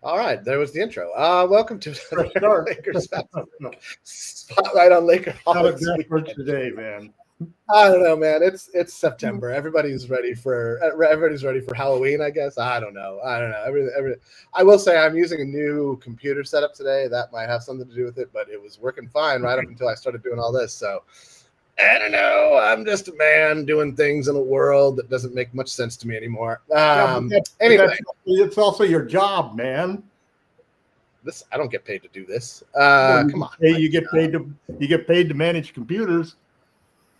All right, there was the intro. Welcome to Fresh the start. Lakers Spotlight on How Lakerholics it weekend. today, man. I don't know, man. It's September. Everybody's ready for Halloween, I guess. I don't know. I will say I'm using a new computer setup today. That might have something to do with it, but it was working fine right up until I started doing all this. So I don't know. I'm just a man doing things in a world that doesn't make much sense to me anymore. Anyway, it's also your job, man. I don't get paid to do this. Come on. You get paid to manage computers.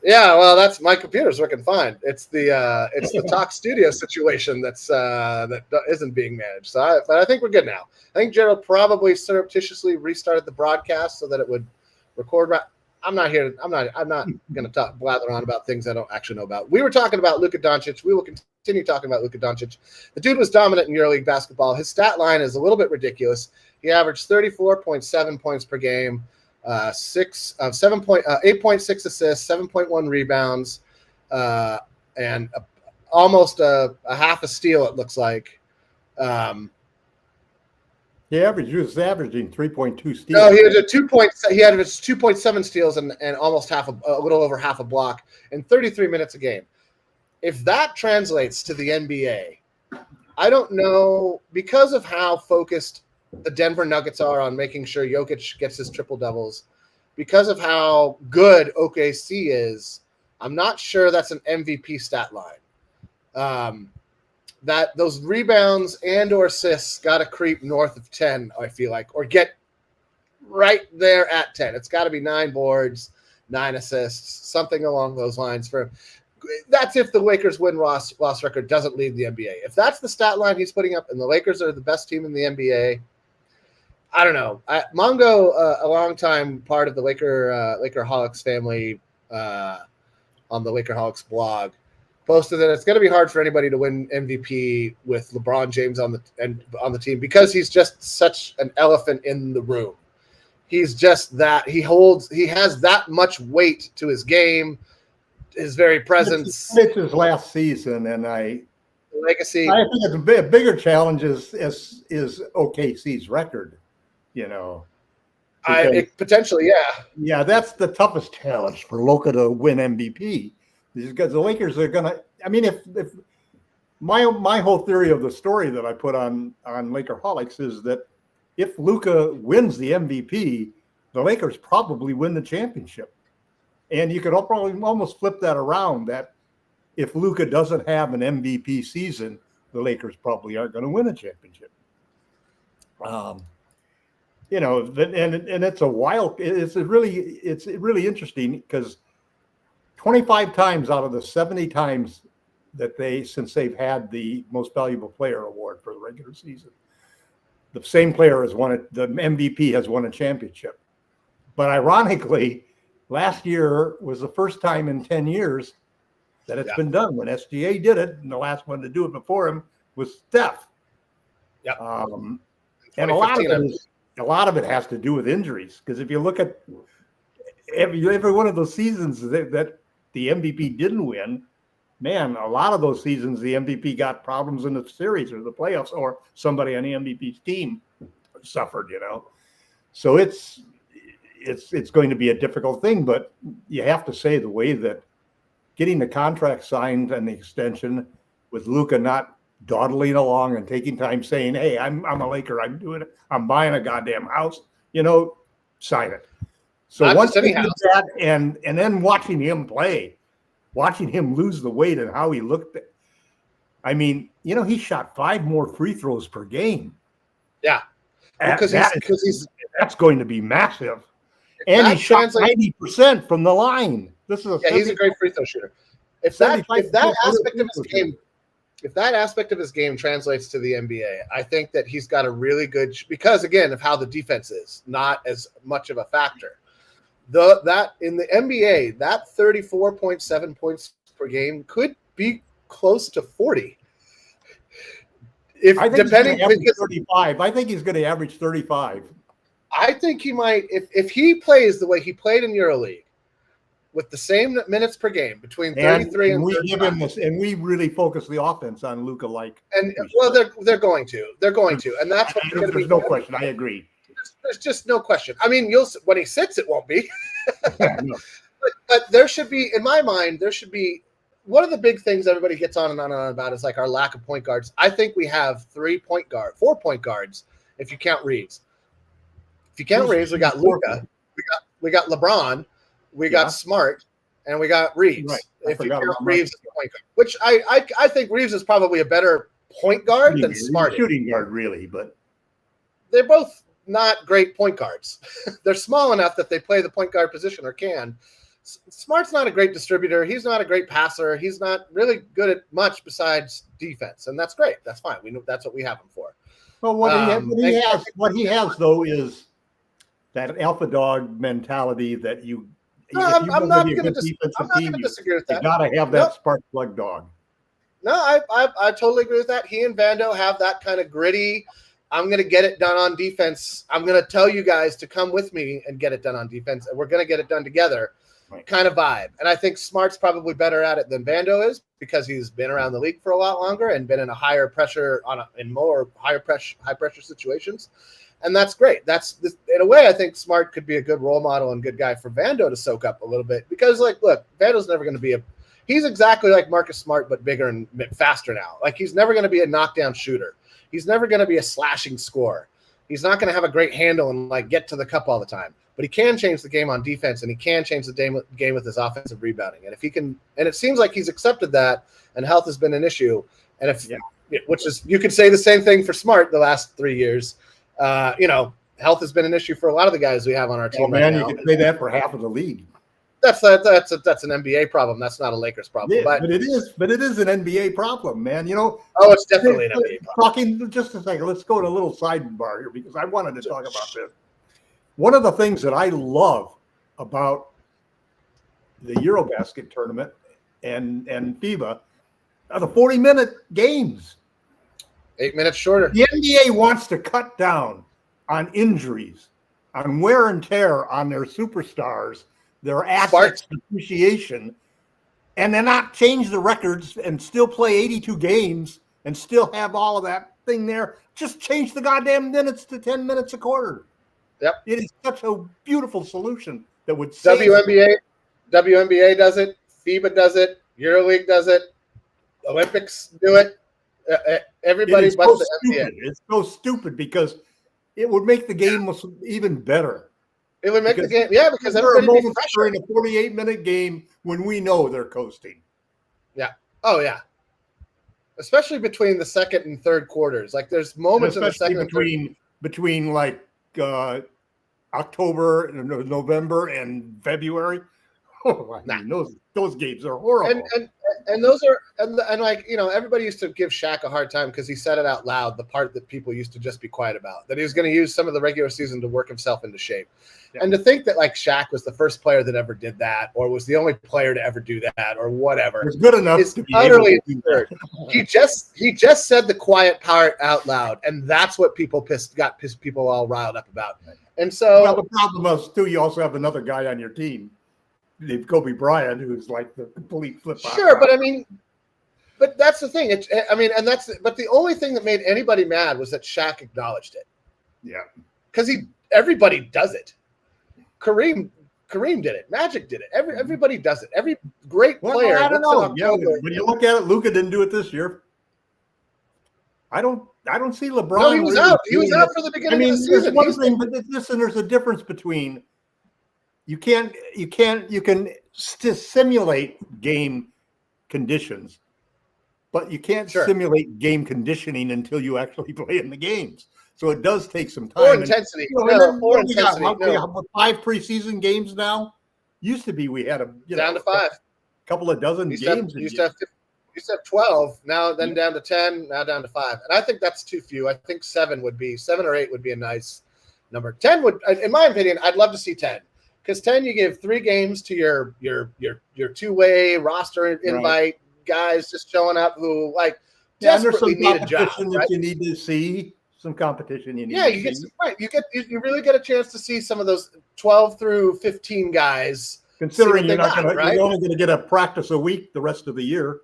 Yeah, well, that's my computer's working fine. It's the Talk Studio situation that isn't being managed. But I think we're good now. I think Gerald probably surreptitiously restarted the broadcast so that it would record. I'm not going to blather on about things I don't actually know about. We were talking about Luka Doncic. We will continue talking about Luka Doncic. The dude was dominant in EuroLeague basketball. His stat line is a little bit ridiculous. He averaged 34.7 points per game, 8.6 assists, 7.1 rebounds, and almost a half a steal. It looks like. He was averaging 3.2 steals. No, he had a 2.7 steals and almost a little over half a block in 33 minutes a game. If that translates to the NBA, I don't know, because of how focused the Denver Nuggets are on making sure Jokic gets his triple doubles, because of how good OKC is, I'm not sure that's an MVP stat line. That those rebounds and or assists got to creep north of 10, I feel like, or get right there at 10. It's got to be 9 boards, 9 assists, something along those lines. That's if the Lakers win-loss record doesn't lead the NBA. If that's the stat line he's putting up and the Lakers are the best team in the NBA, I don't know. Mongo, a long-time part of the Lakerholics family on the Lakerholics blog, posted that it's going to be hard for anybody to win MVP with LeBron James on the team because he's just such an elephant in the room. He's just that he has that much weight to his game, his very presence. It's his last season, and legacy. I think it's a bigger challenge is OKC's record. Potentially, yeah. Yeah, that's the toughest challenge for Luka to win MVP. Because the Lakers are gonna. I mean, if my whole theory of the story that I put on Lakerholics is that if Luka wins the MVP, the Lakers probably win the championship, and you could probably almost flip that around. That if Luka doesn't have an MVP season, the Lakers probably aren't going to win a championship. And it's a wild. It's really interesting because 25 times out of the 70 times that since they've had the most valuable player award for the regular season, the same player has won it. The MVP has won a championship. But ironically, last year was the first time in 10 years that it's been done. When SGA did it, and the last one to do it before him was Steph. Yep. And a lot of it has to do with injuries. Because if you look at every one of those seasons that the MVP didn't win, man, a lot of those seasons the MVP got problems in the series or the playoffs, or somebody on the MVP's team suffered. So it's going to be a difficult thing. But you have to say the way that getting the contract signed and the extension with Luka not dawdling along and taking time saying, "Hey, I'm a Laker. I'm doing it. I'm buying a goddamn house." Sign it. So once he did that, and then watching him play, watching him lose the weight and how he looked, I mean, he shot 5 more free throws per game. Yeah, because that's going to be massive. And he shot 90% from the line. He's a great free throw shooter. If that aspect of his game translates to the NBA, I think that he's got a really good, because again of how the defense is not as much of a factor. That in the NBA, that 34.7 points per game could be close to 40. I think he's going to average 35. I think he might, if he plays the way he played in EuroLeague, with the same minutes per game between 33 and we 35. give him this, and we really focus the offense on Luka like. And well, they're going to, and that's what going to be. There's no question. I agree. There's just no question. I mean, when he sits, it won't be. No. But there should be, in my mind, one of the big things everybody gets on and on and on about is like our lack of point guards. I think we have 4 point guards if you count Reeves. If you count Reeves, we got Luka, we got LeBron, we got Smart, and we got Reeves. Right. If you count Reeves as a point guard, which I think Reeves is probably a better point guard than Smart. Shooting guard, really, but they're both not great point guards. They're small enough that they play the point guard position or can. Smart's not a great distributor. He's not a great passer. He's not really good at much besides defense, and that's great. That's fine. We know that's what we have him for. Well, what he has though is that alpha dog mentality that you. I'm not going to disagree with that. You got to have that spark plug dog. No, I totally agree with that. He and Vando have that kind of gritty. I'm going to get it done on defense. I'm going to tell you guys to come with me and get it done on defense, and we're going to get it done together. Right. Kind of vibe. And I think Smart's probably better at it than Vando is because he's been around the league for a lot longer and been in a higher pressure in more high pressure situations. And that's great. In a way, I think Smart could be a good role model and good guy for Vando to soak up a little bit because, like, look, Vando's never going to be he's exactly like Marcus Smart, but bigger and faster now. Like, he's never going to be a knockdown shooter. He's never going to be a slashing scorer. He's not going to have a great handle and like get to the cup all the time. But he can change the game on defense, and he can change the game with his offensive rebounding. And if he can, and it seems like he's accepted that, and health has been an issue. And which is, you could say the same thing for Smart the last 3 years. Health has been an issue for a lot of the guys we have on our team. You could say that for half of the league. That's an NBA problem. That's not a Lakers problem. Yeah, but it is an NBA problem, man. Oh, it's definitely an NBA problem. Talking just a second, let's go to a little sidebar here because I wanted to talk about this. One of the things that I love about the Eurobasket tournament and FIBA are the 40-minute games. 8 minutes shorter. The NBA wants to cut down on injuries, on wear and tear on their superstars, their assets appreciation, and then not change the records and still play 82 games and still have all of that thing there. Just change the goddamn minutes to 10 minutes a quarter. Yep. It is such a beautiful solution that would save WNBA does it, FIBA does it, EuroLeague does it, Olympics do it. Everybody but the NBA. It's so stupid because it would make the game even better. It would make the game, because everybody would be fresher in a 48-minute game when we know they're coasting. Yeah. Oh yeah. Especially between the second and third quarters. Like there's moments in the second between like October, November, and February. Oh, those games are horrible. And those are and like everybody used to give Shaq a hard time because he said it out loud. The part that people used to just be quiet about, that he was going to use some of the regular season to work himself into shape. Yeah. And to think that like Shaq was the first player that ever did that, or was the only player to ever do that, or whatever, it's good enough is to be utterly absurd. He just said the quiet part out loud, and that's what got people all riled up about. And so, the problem is too, you also have another guy on your team, Kobe Bryant, who's like the complete flip. Sure, but that's the thing. But the only thing that made anybody mad was that Shaq acknowledged it. Yeah, because everybody does it. Kareem did it. Magic did it. Everybody does it. Every great player. I don't know. Yeah, when you look at it, Luka didn't do it this year. I don't see LeBron. No, he was out. He was out for the beginning of the season. There's one thing, but listen, there's a difference between you can simulate game conditions, but you can't simulate game conditioning until you actually play in the games. So it does take some time. Or intensity. We got 5 preseason games now. Used to be we had down to 5. A couple of dozen games. Used to have 12. Now then down to 10. Now down to 5. And I think that's too few. I think 7 or 8 would be a nice number. 10 would, in my opinion, I'd love to see 10. Because 10, you give 3 games to your two-way roster invite guys just showing up who desperately need a job. That you need to see. Some competition you need. You really get a chance to see some of those 12 through 15 guys Considering you're only going to get a practice a week the rest of the year.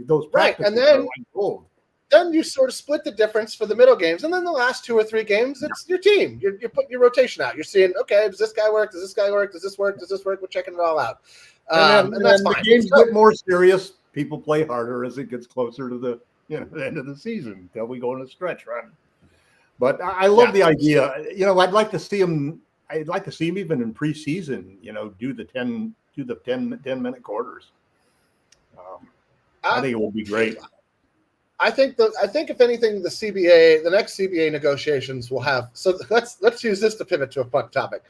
Those practices and then are like gold. Then you sort of split the difference for the middle games, and then the last 2 or 3 games, it's your team. You're putting your rotation out. You're seeing, okay, does this guy work? Does this guy work? Does this work? Does this work? We're checking it all out, and that's fine. The games get more serious. People play harder as it gets closer to the end of the season until we go in a stretch run. But I love the idea. I'd like to see him. I'd like to see him even in preseason. Do the 10-minute quarters. I think it will be great. I think if anything, the next CBA negotiations will have. So let's use this to pivot to a fun topic.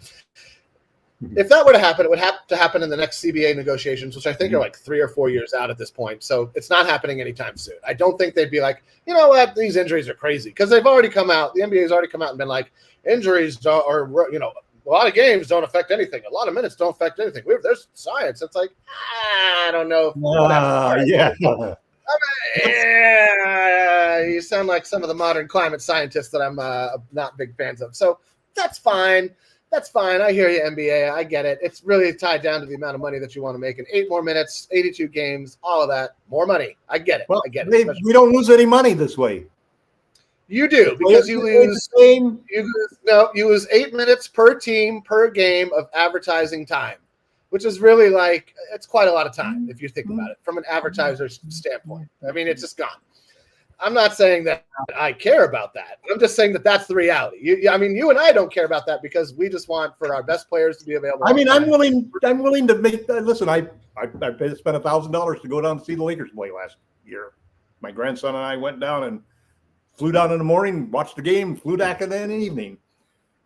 If that were to happen, it would have to happen in the next CBA negotiations, which I think are like 3 or 4 years out at this point. So it's not happening anytime soon. I don't think they'd be like, you know what, these injuries are crazy, because they've already come out. The NBA has already come out and been like, injuries don't, or a lot of games don't affect anything. A lot of minutes don't affect anything. There's science. It's like, I don't know. You sound like some of the modern climate scientists that I'm not big fans of. So that's fine. That's fine. I hear you, NBA. I get it. It's really tied down to the amount of money that you want to make in 8 more minutes, 82 games, all of that. More money. I get it. Well, I get it. We don't lose any money this way. You do, because you lose 8 minutes per team per game of advertising time, which is really it's quite a lot of time if you think about it from an advertiser's standpoint. I mean, it's just gone. I'm not saying that I care about that. I'm just saying that that's the reality. You and I don't care about that because we just want for our best players to be available. I mean, I'm willing to make. Listen, I spent $1,000 to go down to see the Lakers play last year. My grandson and I went down and flew down in the morning, watched the game, flew back in the evening.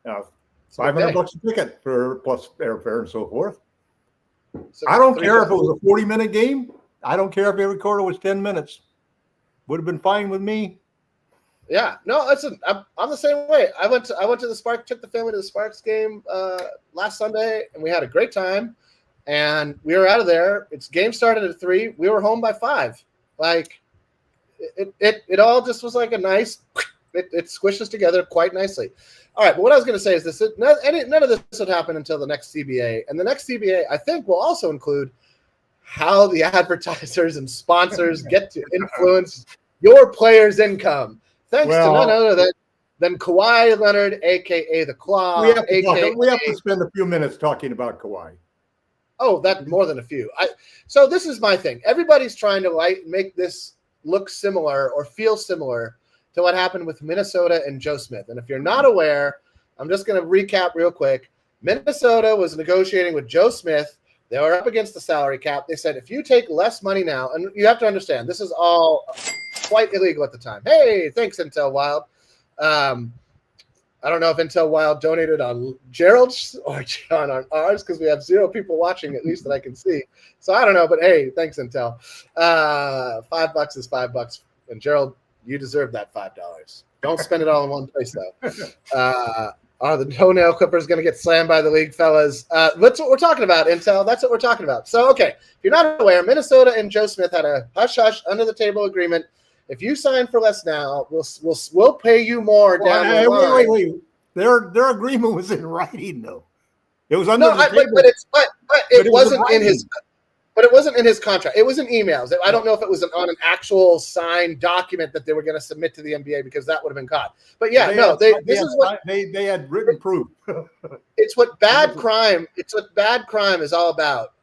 $500 a ticket for plus airfare and so forth. So I don't care if it was a 40-minute game. I don't care if every quarter was 10 minutes. Would have been fine with me. Yeah, no, listen, I'm the same way. I went to the Spark, took the family to the Sparks game last Sunday, and we had a great time. And we were out of there. Game started at 3. We were home by 5. It all just was like a nice. It squishes together quite nicely. All right, but what I was going to say is this: none of this would happen until the next CBA, and the next CBA I think will also include how the advertisers and sponsors get to influence your players' income, thanks to none other than Kawhi Leonard, a.k.a. the Claw. We have to spend a few minutes talking about Kawhi. Oh, that's more than a few. So this is my thing. Everybody's trying to make this look similar or feel similar to what happened with Minnesota and Joe Smith. And if you're not aware, I'm just going to recap real quick. Minnesota was negotiating with Joe Smith. They were up against the salary cap. They said, if you take less money now, and you have to understand, this is all quite illegal at the time. Hey, thanks, Intel Wild. I don't know if Intel Wild donated on Gerald's or on ours, because we have 0 people watching, at least that I can see. So I don't know, but hey, thanks, Intel. $5 is $5. And Gerald, you deserve that $5. Don't spend it all in one place, though. Are the toenail clippers going to get slammed by the league, fellas? That's what we're talking about, Intel. That's what we're talking about. So, okay, if you're not aware, Minnesota and Joe Smith had a hush-hush, under-the-table agreement. If you sign for less now, we'll pay you more down the line. Wait. Their agreement was in writing, though. It was under the table. But it wasn't in his. But it wasn't in his contract. It was in emails. I don't know if it was on an actual signed document that they were going to submit to the NBA, because that would have been caught. But yeah, they had written proof. It's what bad crime. It's what bad crime is all about.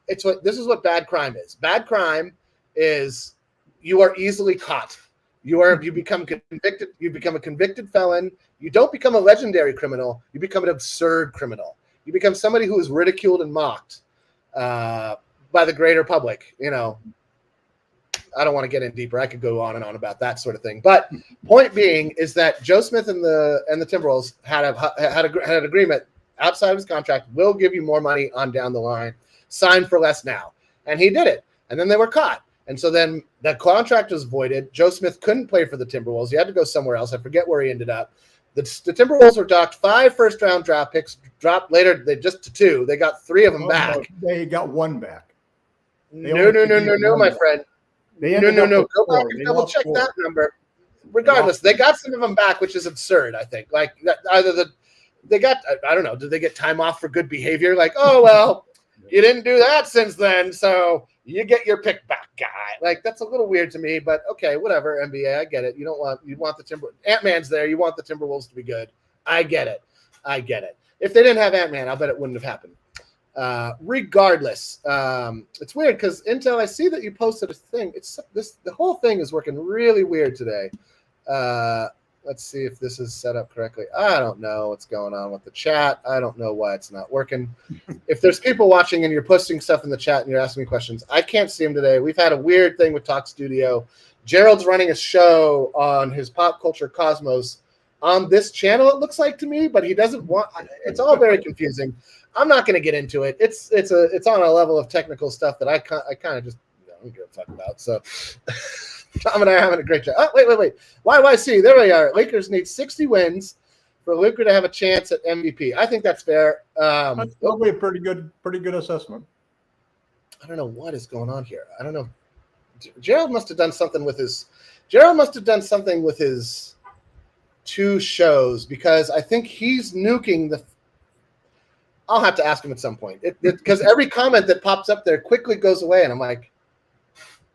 This is what bad crime is. Bad crime is you are easily caught. You become convicted. You become a convicted felon. You don't become a legendary criminal. You become an absurd criminal. You become somebody who is ridiculed and mocked by the greater public. I don't want to get in deeper. I could go on and on about that sort of thing. But point being is that Joe Smith and the Timberwolves had an agreement outside of his contract. We'll give you more money on down the line. Sign for less now. And he did it. And then they were caught. And so then the contract was voided. Joe Smith couldn't play for the Timberwolves. He had to go somewhere else. I forget where he ended up. The Timberwolves were docked 5 first-round draft picks, dropped later just to 2. They got 3 of them back. They got 1 back. No, my friend. No. Go back and double-check that number. Regardless, they got some of them back, which is absurd, I think. Either they got, I don't know, did they get time off for good behavior? Like, oh, well, you didn't do that since then, so you get your pick back, guy. Like, that's a little weird to me, but okay, whatever, NBA, I get it. You want the Ant-Man's there, you want the Timberwolves to be good. I get it. If they didn't have Ant-Man, I'll bet it wouldn't have happened. Regardless, it's weird because Intel, I see that you posted a thing. The whole thing is working really weird today. Let's see if this is set up correctly. I don't know what's going on with the chat. I don't know why it's not working. If there's people watching and you're posting stuff in the chat and you're asking me questions, I can't see them today. We've had a weird thing with Talk Studio. Gerald's running a show on his Pop Culture Cosmos on this channel, it looks like to me, but he doesn't want. It's all very confusing. I'm not going to get into it. It's on a level of technical stuff that I kind of just don't give a fuck about. So Tom and I are having a great job. Oh, wait. YYC, there we are. Lakers need 60 wins for Luka to have a chance at MVP. I think that's fair. That's probably a pretty good assessment. I don't know what is going on here. I don't know. Gerald must have done something with his two shows because I think he's nuking the. I'll have to ask him at some point because every comment that pops up there quickly goes away, and I'm like,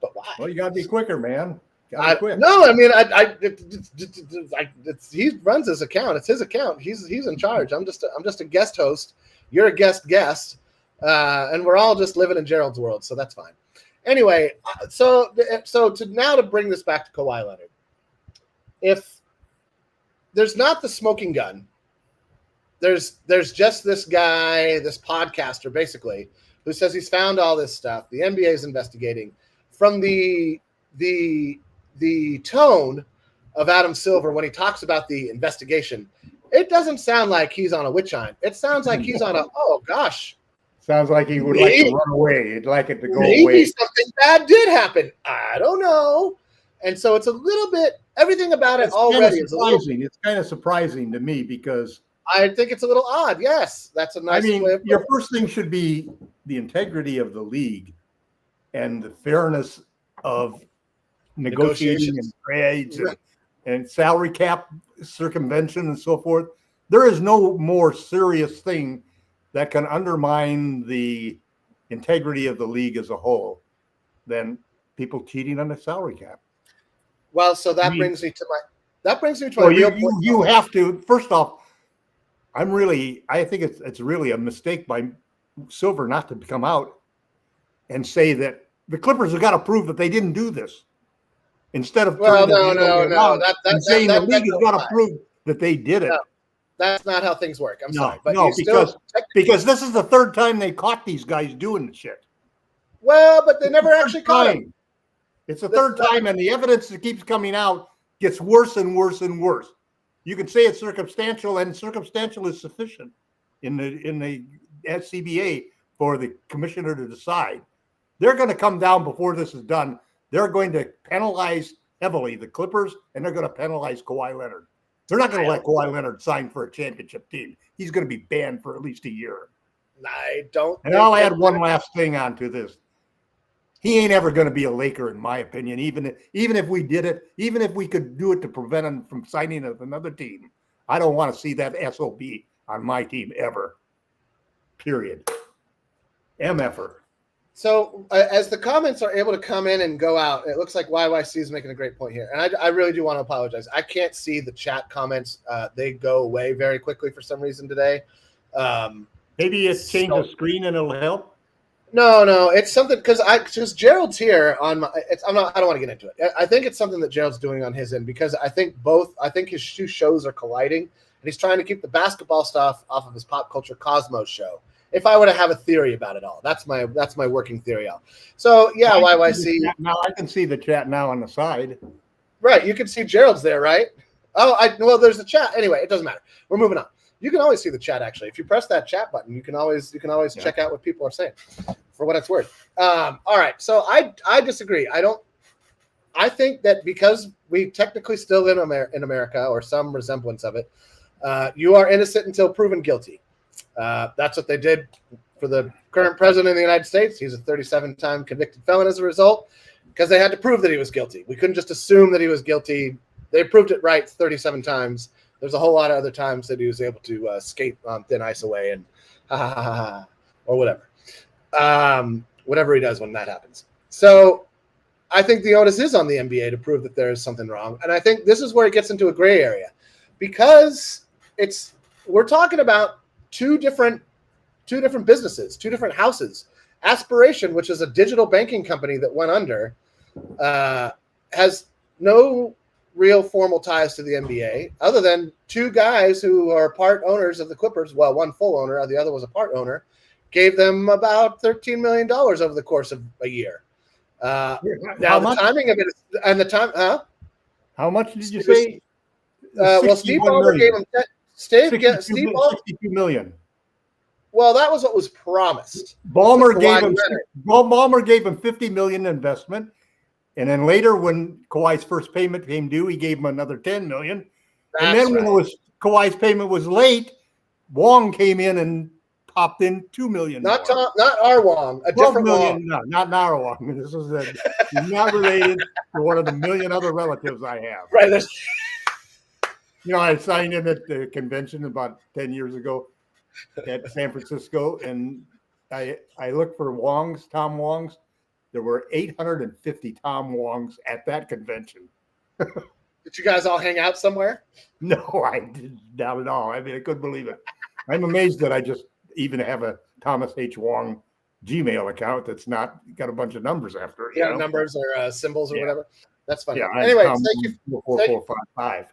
but why? Well, you got to be quicker, man. No, I mean, he runs his account. It's his account. He's in charge. I'm just a guest host. You're a guest, and we're all just living in Gerald's world, so that's fine. Anyway, so to bring this back to Kawhi Leonard, if there's not the smoking gun, there's just this guy, this podcaster, basically, who says he's found all this stuff. The NBA is investigating. From the tone of Adam Silver when he talks about the investigation, it doesn't sound like he's on a witch hunt. It sounds like he's on a, oh gosh. Sounds like he would like to run away. He'd like it to go maybe away. Maybe something bad did happen. I don't know. And so it's a little bit, everything about it already is surprising. It's kind of surprising to me because I think it's a little odd. Yes, that's a nice way of your first thing should be the integrity of the league and the fairness of negotiating and trades and salary cap circumvention and so forth. There is no more serious thing that can undermine the integrity of the league as a whole than people cheating on the salary cap. Well, so that brings me to my real point. You have to, first off, I think it's really a mistake by Silver not to come out and say that the Clippers have got to prove that they didn't do this. Instead of no. saying the league has got to prove that they did it. No, that's not how things work. I'm sorry. But because this is the third time they caught these guys doing the shit. Well, but they never actually caught him. It's the third time, and the evidence that keeps coming out gets worse and worse and worse. You can say it's circumstantial, and circumstantial is sufficient in the CBA for the commissioner to decide. They're going to come down before this is done. They're going to penalize heavily the Clippers, and they're going to penalize Kawhi Leonard. They're not going to let Kawhi Leonard sign for a championship team. He's going to be banned for at least a year. I don't. And I'll add one last thing onto this. He ain't ever going to be a Laker, in my opinion, even if we did it, even if we could do it to prevent him from signing with another team. I don't want to see that SOB on my team ever. Period. MFer. So as the comments are able to come in and go out, it looks like YYC is making a great point here. And I really do want to apologize. I can't see the chat comments. They go away very quickly for some reason today. Maybe it's change the screen and it'll help. No, it's something because Gerald's here on my. I don't want to get into it. I think it's something that Gerald's doing on his end because I think his two shows are colliding, and he's trying to keep the basketball stuff off of his Pop Culture Cosmos show. If I were to have a theory about it all, that's my working theory. So yeah, YYC. Now I can see the chat now on the side. Right, you can see Gerald's there, right? Oh, there's the chat. Anyway, it doesn't matter. We're moving on. You can always see the chat, actually. If you press that chat button, you can always check out what people are saying, for what it's worth. All right, so I disagree. I think that because we technically still live in America, or some resemblance of it, you are innocent until proven guilty. That's what they did for the current president of the United States. He's a 37-time convicted felon as a result, because they had to prove that he was guilty. We couldn't just assume that he was guilty. They proved it right 37 times. There's a whole lot of other times that he was able to skate on thin ice away and or whatever. Whatever he does when that happens. So I think the onus is on the NBA to prove that there is something wrong. And I think this is where it gets into a gray area, because we're talking about two different businesses, two different houses. Aspiration, which is a digital banking company that went under, has no real formal ties to the NBA other than two guys who are part owners of the Clippers. Well, one full owner, the other was a part owner, gave them about $13 million over the course of a year. Now the timing of it is, and the time, How much did you say? Well, Steve Ballmer gave him Steve Ballmer, $62 million. Well, that was what was promised. Ballmer gave him $50 million investment, and then later, when Kawhi's first payment came due, he gave him another $10 million. And then when Kawhi's payment was late, Wong came in and popped in $2 million. Not our Wong, a different Wong. No, not our Wong. This is he's not related to one of the million other relatives I have. Right. I signed in at the convention about 10 years ago at San Francisco, and I looked for Tom Wongs. There were 850 Tom Wongs at that convention. Did you guys all hang out somewhere? No, I did not at all. I mean, I couldn't believe it. I'm amazed that I just even have a Thomas H. Wong Gmail account that's not got a bunch of numbers after it. Yeah, numbers or symbols or whatever. That's funny. Yeah, anyway, thank you. 4455.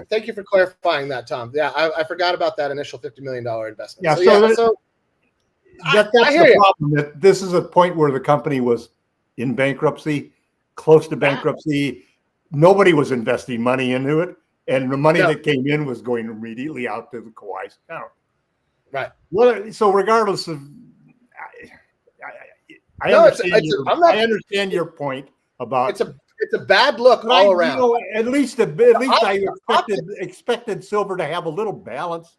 Thank you for clarifying that, Tom. Yeah, I forgot about that initial $50 million investment. Yeah, that's the problem. That this is a point where the company was in bankruptcy, close to bankruptcy. Nobody was investing money into it, and the money that came in was going immediately out to the Kawhi's account. Right. Well, so regardless of, I understand your point about it's a bad look all around. At least I expected Silver to have a little balance.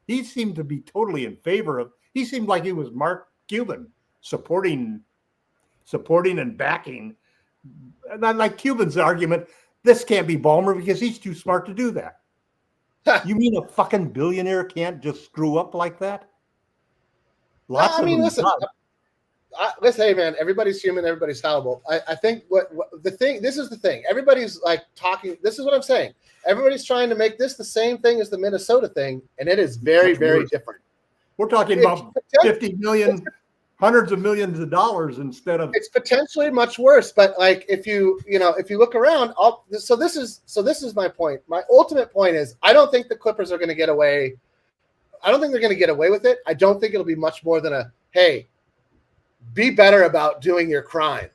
He seemed to be totally in favor of. He seemed like he was Mark Cuban, supporting and backing. And like Cuban's argument, this can't be Ballmer because he's too smart to do that. You mean a fucking billionaire can't just screw up like that? Listen, hey man, everybody's human, everybody's fallible. I think this is the thing. Everybody's like talking. This is what I'm saying. Everybody's trying to make this the same thing as the Minnesota thing, and it is very, very different. We're talking about 50 million, hundreds of millions of dollars instead of. It's potentially much worse, but like if you look around, so this is my point. My ultimate point is I don't think the Clippers are going to get away. I don't think they're going to get away with it. I don't think it'll be much more than a hey. Be better about doing your crime.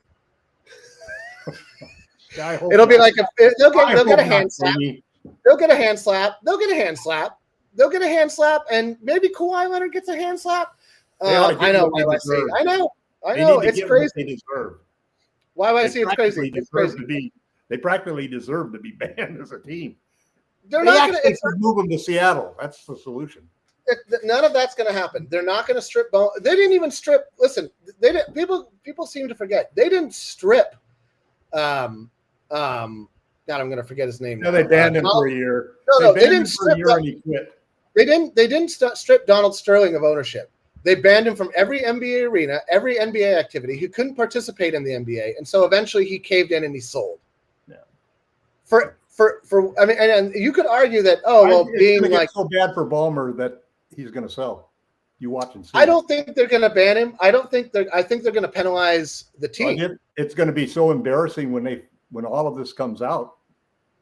It'll be like they'll get a hand slap. They'll get a hand slap. They'll get a hand slap. They'll get a hand slap, and maybe Kawhi Leonard gets a hand slap. I know. I know. It's crazy. Why would I say it's crazy? It's crazy. They practically deserve to be banned as a team. They're not going to move them to Seattle. That's the solution. None of that's going to happen. They're not going to strip bone. They didn't even strip. Listen, they didn't. People seem to forget they didn't strip. God, I'm going to forget his name. No, they banned him for a year. No, they didn't strip. And he quit. They didn't strip Donald Sterling of ownership. They banned him from every NBA arena, every NBA activity. He couldn't participate in the NBA, and so eventually he caved in and he sold. Yeah. And you could argue that being like so bad for Ballmer that he's going to sell. You watch and see. I don't think they're going to ban him. I think they're going to penalize the team. It's going to be so embarrassing when all of this comes out.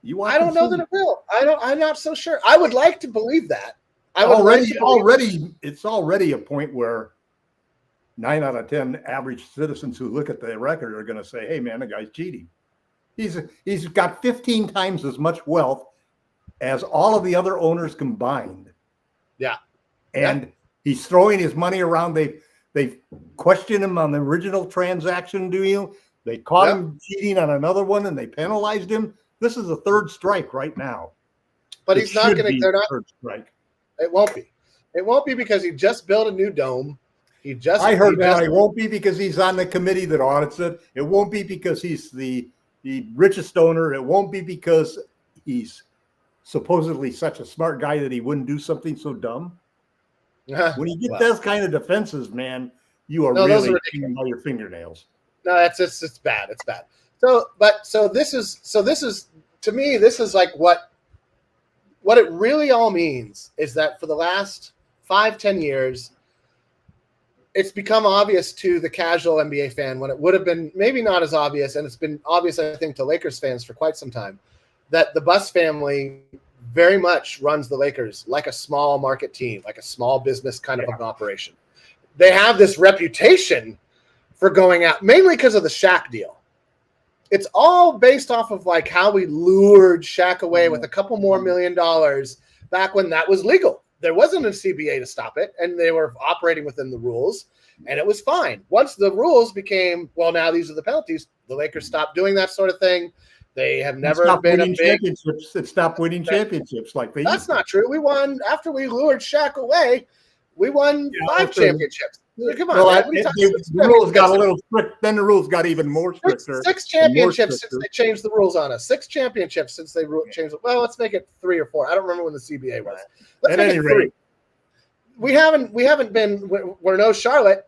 I don't know that it will. I'm not so sure. I would like to believe that. It's already a point where 9 out of 10 average citizens who look at the record are going to say, "Hey, man, the guy's cheating." He's got 15 times as much wealth as all of the other owners combined. Yeah. And he's throwing his money around. They've questioned him on the original transaction deal. They caught him cheating on another one, and they penalized him. This is the third strike right now. But he's not going to. They're not. Third strike. It won't be. It won't be because he just built a new dome. I heard that. It won't be because he's on the committee that audits it. It won't be because he's the richest owner. It won't be because he's supposedly such a smart guy that he wouldn't do something so dumb. When you get Well, those kind of defenses, man, you are those really are hanging by your fingernails. No, it's bad. It's bad. So this is to me, this is like what it really all means is that for the last 5-10 years, it's become obvious to the casual NBA fan when it would have been maybe not as obvious, and it's been obvious, I think, to Lakers fans for quite some time, that the Buss family very much runs the Lakers like a small market team, like a small business kind of an operation. They have this reputation for going out, mainly because of the Shaq deal. It's all based off of like how we lured Shaq away with a couple more $1 million back when that was legal. There wasn't a CBA to stop it, and they were operating within the rules, and it was fine. Once the rules became, well, now these are the penalties, the Lakers stopped doing that sort of thing. They have never been a big championships. It stopped winning championships like they That's not true. We won after we lured Shaq away. We won 5 championships. Come on, well, the rules got a little strict. Then the rules got even more stricter. 6 championships since they changed the rules on us. 6 championships since they changed it. Well, let's make it 3 or 4. I don't remember when the CBA was. Let's make it 3. We haven't been. We're no Charlotte.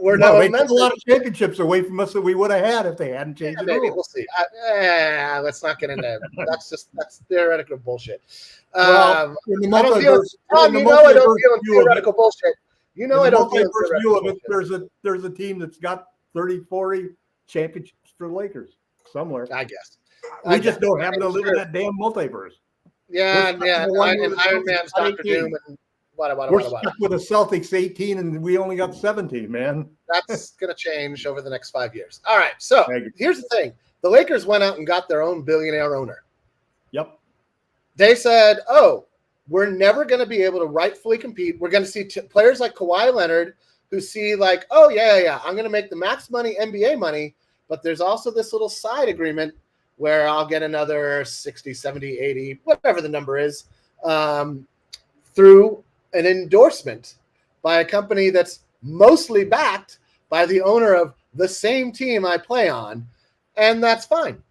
We're no. They took a lot of championships away from us that we would have had if they hadn't changed the rules. We'll see. Let's not get into that's theoretical bullshit. Well, I don't deal in theoretical bullshit. You know I don't deal in theoretical bullshit. There's a team that's got 30, 40 championships for the Lakers somewhere. I guess. We just don't happen to live in that damn multiverse. Yeah, and Iron Man's Dr. Doom and We're stuck with the Celtics 18, and we only got 17, man. That's going to change over the next 5 years. All right, so here's the thing. The Lakers went out and got their own billionaire owner. Yep. They said, we're never going to be able to rightfully compete. We're going to see players like Kawhi Leonard who see like, I'm going to make the max money, NBA money, but there's also this little side agreement where I'll get another 60, 70, 80, whatever the number is, through an endorsement by a company that's mostly backed by the owner of the same team I play on, and that's fine.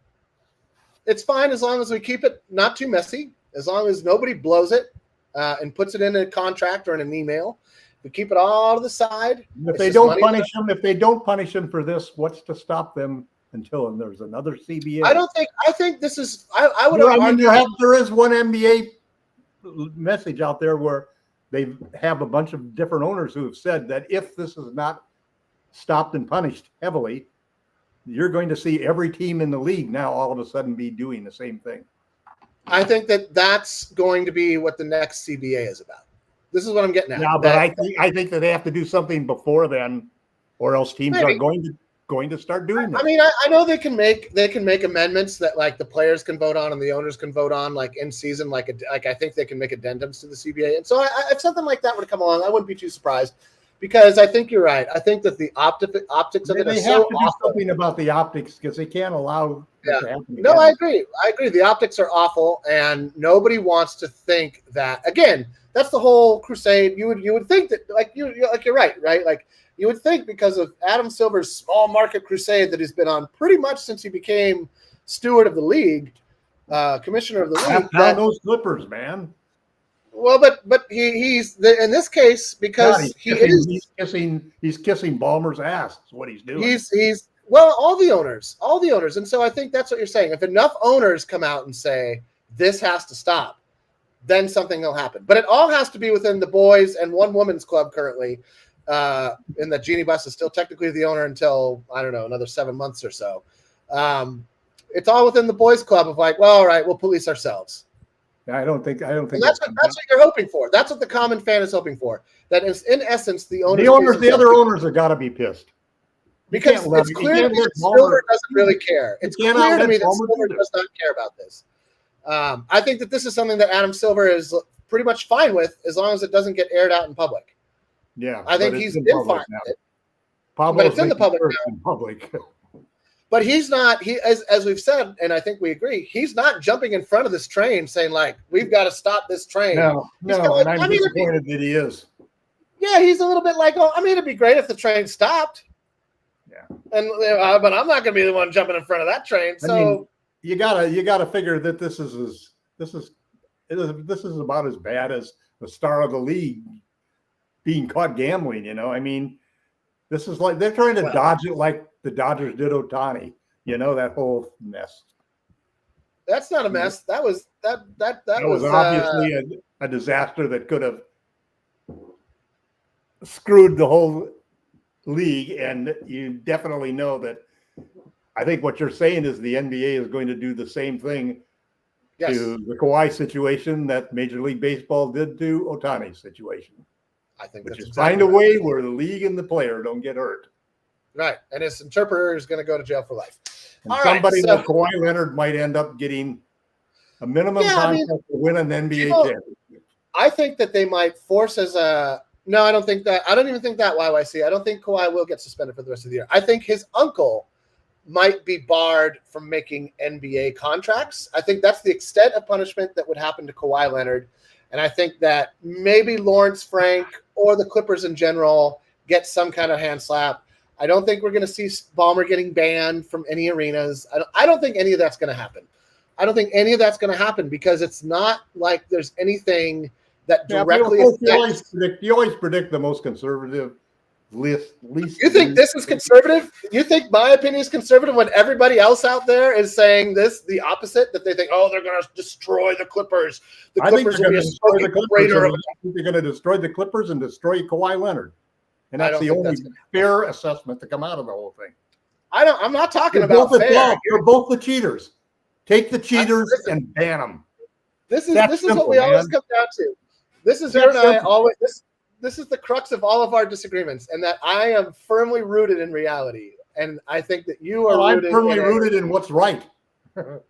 It's fine as long as we keep it not too messy, as long as nobody blows it and puts it in a contract or in an email. We keep it all to the side. If they don't punish them for this, what's to stop them until there's another CBA? I think this is. I would argue there is one NBA message out there where they have a bunch of different owners who have said that if this is not stopped and punished heavily, you're going to see every team in the league now all of a sudden be doing the same thing. I think that's going to be what the next CBA is about. This is what I'm getting at. Yeah, but I think that they have to do something before then, or else teams are going to start doing that. I mean, I know they can make amendments that like the players can vote on and the owners can vote on, like in season, like I think they can make addendums to the CBA. And so if something like that were to come along, I wouldn't be too surprised, because I think you're right. I think that the optics of it are so awful. They have to do something about the optics because they can't allow it to happen. No, I agree. The optics are awful, and nobody wants to think that. Again, that's the whole crusade. You would think that you're right? Like you would think because of Adam Silver's small market crusade that he's been on pretty much since he became steward of the league, commissioner of the league. Not those Clippers, man. Well, but he's in this case because he's kissing Ballmer's ass. Is what he's doing. He's all the owners, and so I think that's what you're saying. If enough owners come out and say this has to stop, then something will happen. But it all has to be within the boys and one women's club currently. And that Jeannie Buss is still technically the owner until, I don't know, another 7 months or so. It's all within the boys club of like, well, all right, we'll police ourselves. I don't think that's what you're hoping for. That's what the common fan is hoping for. That is, in essence, the other owners have got to be pissed. Because it's clear to me that Silver doesn't really care. It's clear to me that Silver does not care about this. I think that this is something that Adam Silver is pretty much fine with as long as it doesn't get aired out in public. Yeah, I think he's been fine with it. But it's in the public now. But he's not. As we've said, and I think we agree, he's not jumping in front of this train saying like, "We've got to stop this train." No, and I'm disappointed that he is. Yeah, he's a little bit like, "Oh, I mean, it'd be great if the train stopped." Yeah, but I'm not going to be the one jumping in front of that train. So you gotta figure that this is this is about as bad as the star of the league being caught gambling. I mean, this is like they're trying to dodge it like the Dodgers did Ohtani. That whole mess. That's not a mess. That was obviously a disaster that could have screwed the whole league. And you definitely know that. I think what you're saying is the NBA is going to do the same thing to the Kawhi situation that Major League Baseball did to Ohtani's situation. I think which is find a way where the league and the player don't get hurt. Right, and his interpreter is going to go to jail for life. And somebody like Kawhi Leonard might end up getting a minimum contract to win an NBA championship. I think that they might force no, I don't think that. I don't even think that YYC. I don't think Kawhi will get suspended for the rest of the year. I think his uncle might be barred from making NBA contracts. I think that's the extent of punishment that would happen to Kawhi Leonard. And I think that maybe Lawrence Frank or the Clippers in general get some kind of hand slap. I don't think we're going to see Ballmer getting banned from any arenas. I don't think any of that's going to happen. I don't think any of that's going to happen because it's not like there's anything that directly affects. You always predict the most conservative least. You think this is conservative? You think my opinion is conservative when everybody else out there is saying the opposite, that they think, they're going to destroy the Clippers. The Clippers will be a they're going to destroy the Clippers and destroy Kawhi Leonard. And that's the only fair assessment to come out of the whole thing. I'm not talking about fair. You're both the cheaters. Take the cheaters and ban them. This is what we always come down to. This is her and I always. This is the crux of all of our disagreements, and that I am firmly rooted in reality, and I think that you are. I'm firmly rooted in what's right. Or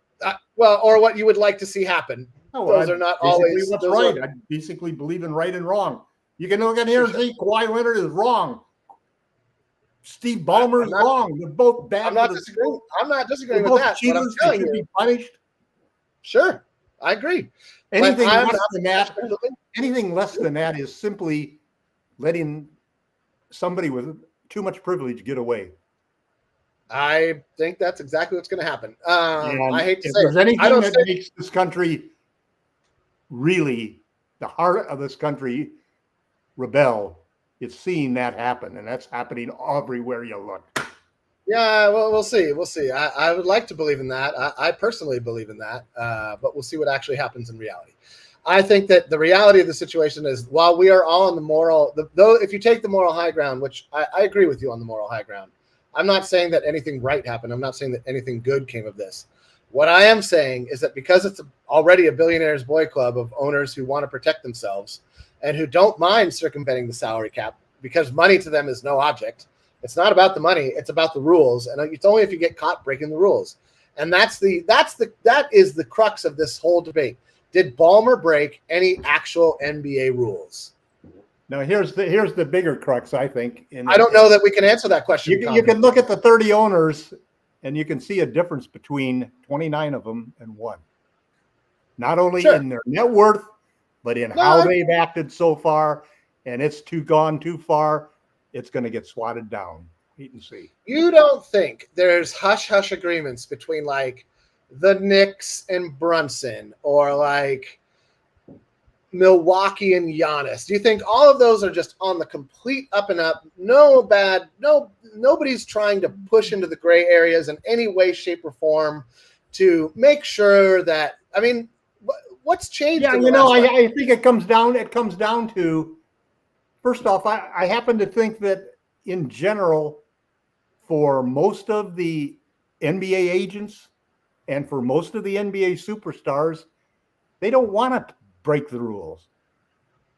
what you would like to see happen. Those are not always what's right. I basically believe in right and wrong. You can look at here and see Kawhi Leonard is wrong. Steve Ballmer is wrong. They're both bad. I'm not disagreeing with that. Cheaters, but I'm telling should be punished. Sure, I agree. Anything less than that is simply letting somebody with too much privilege get away. I think that's exactly what's going to happen. I hate to say there's anything that makes this country really, the heart of this country, rebel, it's seeing that happen, and that's happening everywhere you look. Yeah, well, we'll see. We'll see. I would like to believe in that. I personally believe in that, but we'll see what actually happens in reality. I think that the reality of the situation is, while we are all on the moral, though, if you take the moral high ground, which I agree with you on the moral high ground, I'm not saying that anything right happened. I'm not saying that anything good came of this. What I am saying is that because it's already a billionaire's boy club of owners who want to protect themselves and who don't mind circumventing the salary cap because money to them is no object. It's not about the money. It's about the rules. And it's only if you get caught breaking the rules. And that is the crux of this whole debate. Did Ballmer break any actual NBA rules? Now, here's the bigger crux, I think. I don't know that we can answer that question. You can look at the 30 owners, and you can see a difference between 29 of them and one. Not only in their net worth, but in how they've acted so far. And it's gone too far. It's going to get swatted down. Wait and see. You don't think there's hush-hush agreements between, like, the Knicks and Brunson, or like Milwaukee and Giannis? Do you think all of those are just on the complete up and up? Nobody's trying to push into the gray areas in any way, shape, or form to make sure that, I mean, what's changed? Yeah, I think it comes down to, first off, I happen to think that in general, for most of the NBA agents and for most of the NBA superstars, they don't want to break the rules.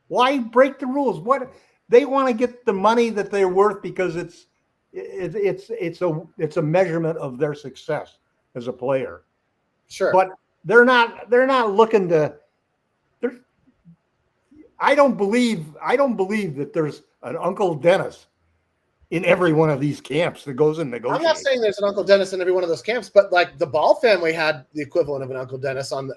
Why break the rules? What they want to get the money that they're worth because it's a measurement of their success as a player. Sure, but they're not looking to. I don't believe that there's an Uncle Dennis in every one of these camps that goes and negotiates. I'm not saying there's an Uncle Dennis in every one of those camps, but like the Ball family had the equivalent of an Uncle Dennis on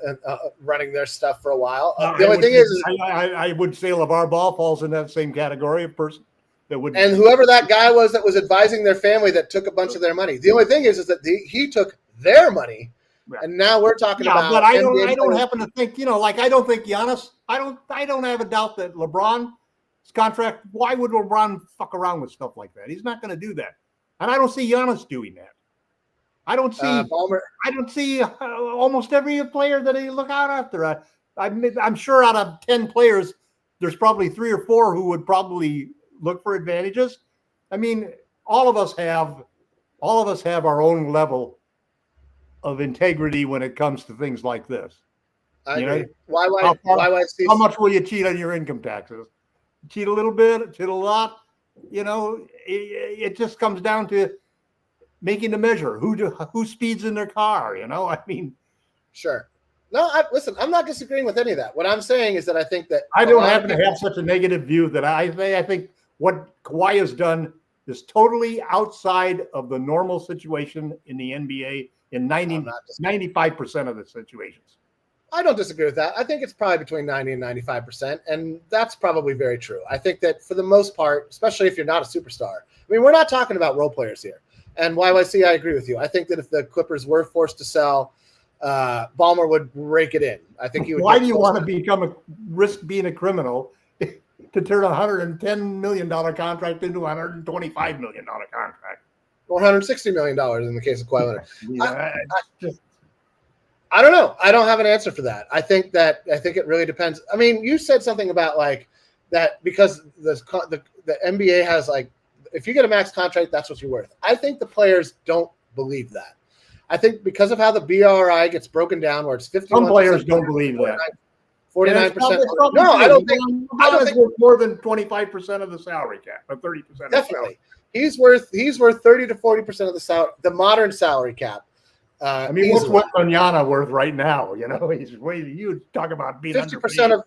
running their stuff for a while. The only thing is, I would say LeVar Ball falls in that same category of person that would. And whoever that guy was that was advising their family that took a bunch of their money. The only thing is that he took their money And now we're talking about. But I don't happen to think, like I don't think Giannis. I don't have a doubt that LeBron's contract. Why would LeBron fuck around with stuff like that? He's not going to do that, and I don't see Giannis doing that. I don't see. I don't see almost every player that they look out after. I'm sure out of 10 players, there's probably 3 or 4 who would probably look for advantages. I mean, all of us have our own level of integrity when it comes to things like this. I agree. How much will you cheat on your income taxes? Cheat a little bit, cheat a lot. It just comes down to making the measure. Who speeds in their car? I mean, sure. No, listen. I'm not disagreeing with any of that. What I'm saying is that I think that I don't happen to have such a negative view that I think what Kawhi has done is totally outside of the normal situation in the NBA in 95% of the situations. I don't disagree with that. I think it's probably between 90 and 95%, and that's probably very true. I think that for the most part, especially if you're not a superstar, I mean, we're not talking about role players here. And YYC, I agree with you. I think that if the Clippers were forced to sell, Ballmer would rake it in. I think he would. Why do you want to risk being a criminal to turn a $110 million contract into a $125 million contract? Or $160 million in the case of Kawhi Leonard. I don't know. I don't have an answer for that. I think it really depends. I mean, you said something about like that because the NBA has like, if you get a max contract, that's what you're worth. I think the players don't believe that. I think because of how the BRI gets broken down, where it's 51%. Some players don't believe that. 49%. No, I don't think. I don't think more than 25% of the salary cap, or 30%. Definitely, he's worth 30 to 40% of the modern salary cap. I mean, what's Wembanyama worth right now? He's way. You talk about being 50% of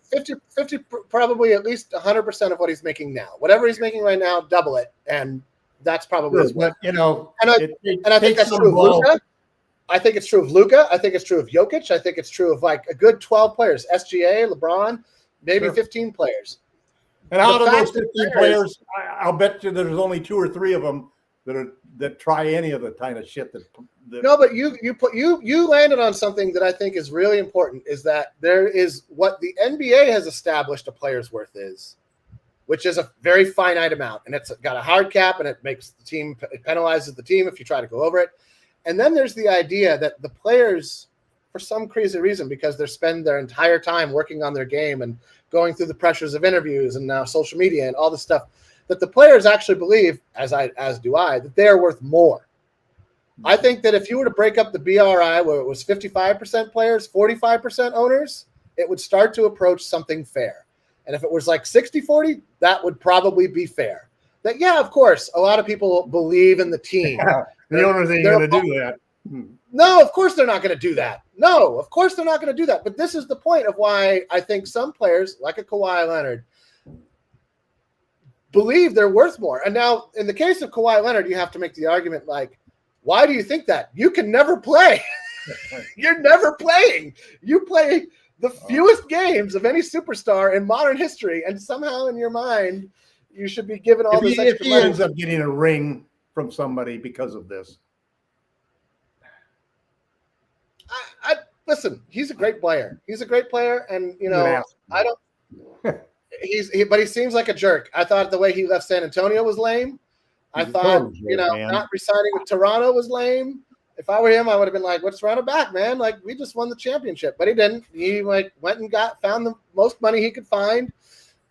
50, probably at least 100% of what he's making now. Whatever he's making right now, double it, and that's probably his worth. And I think that's true of Luka. I think it's true of Luka. I think it's true of Jokic. I think it's true of like a good 12 players. SGA, LeBron, maybe 15 players. And out of those 15 players, I'll bet you there's only 2 or 3 of them that try any of the kind of shit that. No, but you landed on something that I think is really important. Is that there is what the NBA has established a player's worth is, which is a very finite amount, and it's got a hard cap, and it makes the team, it penalizes the team if you try to go over it. And then there's the idea that the players, for some crazy reason, because they spend their entire time working on their game and going through the pressures of interviews and now social media and all this stuff, that the players actually believe, as do I, that they are worth more. I think that if you were to break up the BRI where it was 55% players, 45% owners, it would start to approach something fair. And if it was like 60-40, that would probably be fair. That, yeah, of course, a lot of people believe in the team. Yeah, the owners ain't going to do that. No, of course they're not going to do that. No, of course they're not going to do that. But this is the point of why I think some players, like a Kawhi Leonard, believe they're worth more. And now, in the case of Kawhi Leonard, you have to make the argument like, why do you think that? You can never play. You're never playing. You play the fewest games of any superstar in modern history, and somehow in your mind, you should be given all this extra money. If he ends up getting a ring from somebody because of this. Listen, he's a great player. He's a great player, and I don't. But he seems like a jerk. I thought the way he left San Antonio was lame. I thought, not resigning with Toronto was lame. If I were him, I would have been like, "What's Toronto back, man? Like, we just won the championship." But he didn't. He went and found the most money he could find.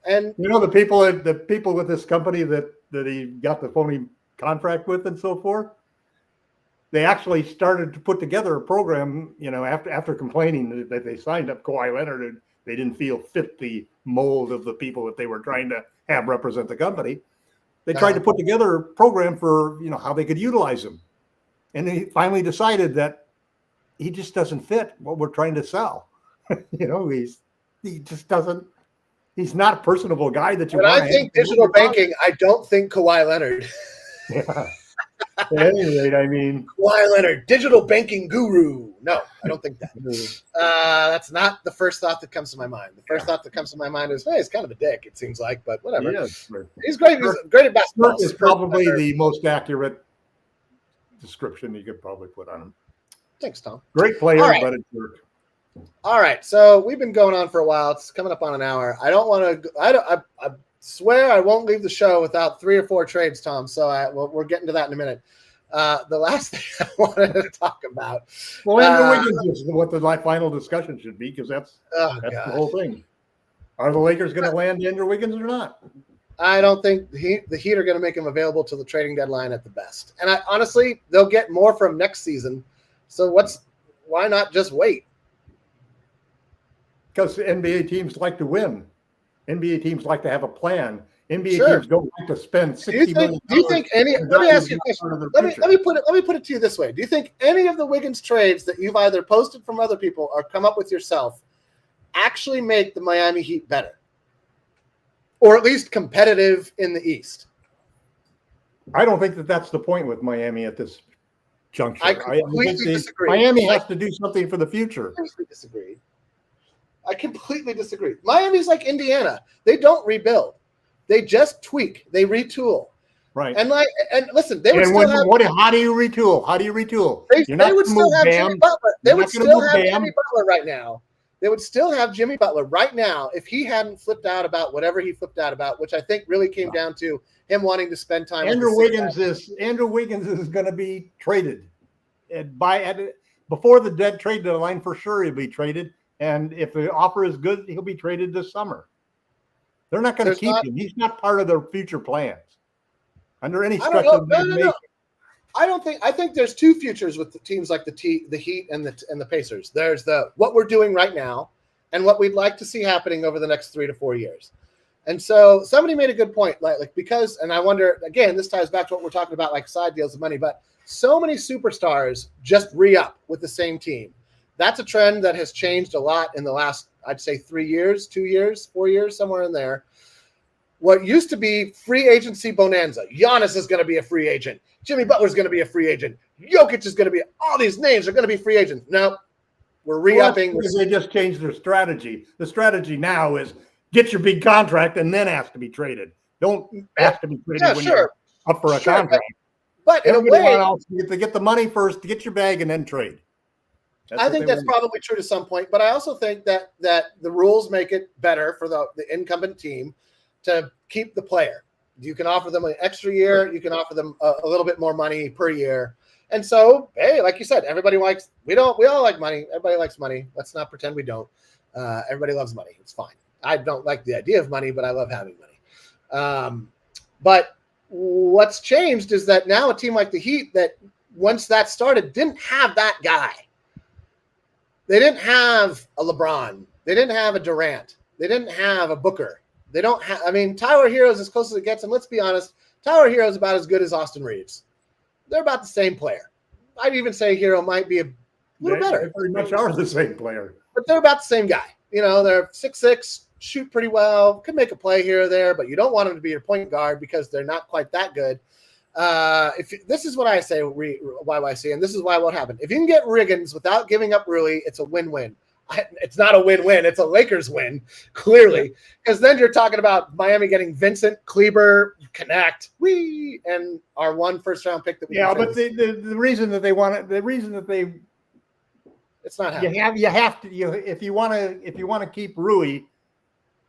And the people with this company that he got the phony contract with and so forth, they actually started to put together a program, after complaining that they signed up Kawhi Leonard and they didn't feel fit the mold of the people that they were trying to have represent the company. They tried to put together a program for, how they could utilize him. And they finally decided that he just doesn't fit what we're trying to sell. He just doesn't. He's not a personable guy that you. But I think digital banking. I don't think Kawhi Leonard. Yeah. At any rate, I mean, Kawhi Leonard, digital banking guru. No, I don't think that. That's not the first thought that comes to my mind. The first thought that comes to my mind is, hey, he's kind of a dick. It seems like, but whatever. He's great. He's great at basketball. Is probably the most accurate description you could probably put on him. Thanks, Tom. Great player, All right. but a jerk. All right, so we've been going on for a while. It's coming up on an hour. I don't want to. I swear I won't leave the show without 3 or 4 trades, Tom. So we're getting to that in a minute. The last thing I wanted to talk about. Well, Andrew Wiggins is what the final discussion should be, because that's the whole thing. Are the Lakers going to land Andrew Wiggins or not? I don't think the Heat are going to make him available to the trading deadline at the best. And honestly, they'll get more from next season. So why not just wait? Because NBA teams like to win. NBA teams like to have a plan. NBA teams don't like to spend $60 million. Do you think any? Let me ask you a question. Let me put it to you this way. Do you think any of the Wiggins trades that you've either posted from other people or come up with yourself actually make the Miami Heat better, or at least competitive in the East? I don't think that's the point with Miami at this juncture. I completely disagree. Miami has to do something for the future. I completely disagree. Miami's like Indiana. They don't rebuild. They just tweak. They retool. Right. And listen, they would still have. How do you retool? How do you retool? They would still have Jimmy Butler. They would still have Jimmy Butler right now. They would still have Jimmy Butler right now if he hadn't flipped out about whatever he flipped out about, which I think really came down to him wanting to spend time. Andrew Wiggins is going to be traded, before the trade deadline for sure. He'll be traded, and if the offer is good, he'll be traded this summer. They're not going to keep him. He's not part of their future plans under any stretch of the imagination. I think there's 2 futures with the teams like the Heat and the Pacers. There's what we're doing right now and what we'd like to see happening over the next 3 to 4 years. And so somebody made a good point, because, and I wonder, again, this ties back to what we're talking about, like side deals of money, but so many superstars just re-up with the same team. That's a trend that has changed a lot in the last, I'd say 3 years, 2 years, 4 years, somewhere in there. What used to be free agency bonanza. Giannis is going to be a free agent. Jimmy Butler's going to be a free agent. Jokic is going to be, all these names are going to be free agents. No, we're re-upping. They just changed their strategy. The strategy now is get your big contract and then ask to be traded. Don't ask to be traded when you're up for a contract. But in a way, else, you have to get the money first to get your bag and then trade. I think that's probably true to some point, but I also think that the rules make it better for the incumbent team to keep the player. You can offer them an extra year. You can offer them a little bit more money per year. And so, hey, like you said, we all like money. Everybody likes money. Let's not pretend we don't. Everybody loves money. It's fine. I don't like the idea of money, but I love having money. But what's changed is that now a team like the Heat, that once that started, didn't have that guy. They didn't have a LeBron. They didn't have a Durant. They didn't have a Booker. They don't have, Tyler Hero is as close as it gets. And let's be honest, Tyler Hero is about as good as Austin Reeves. They're about the same player. I'd even say Hero might be a little better. They pretty much are the same player. But they're about the same guy. They're 6'6", shoot pretty well, could make a play here or there, but you don't want them to be your point guard because they're not quite that good. This is what I say, YYC, and this is why what happened. If you can get Wiggins without giving up Rui, it's a win-win. It's not a win-win. It's a Lakers win, clearly, because then you're talking about Miami getting Vincent, Kleber, Connect, and our 1 first-round pick that we. Yeah, but the reason that they want it, it's not happening. If you want to keep Rui,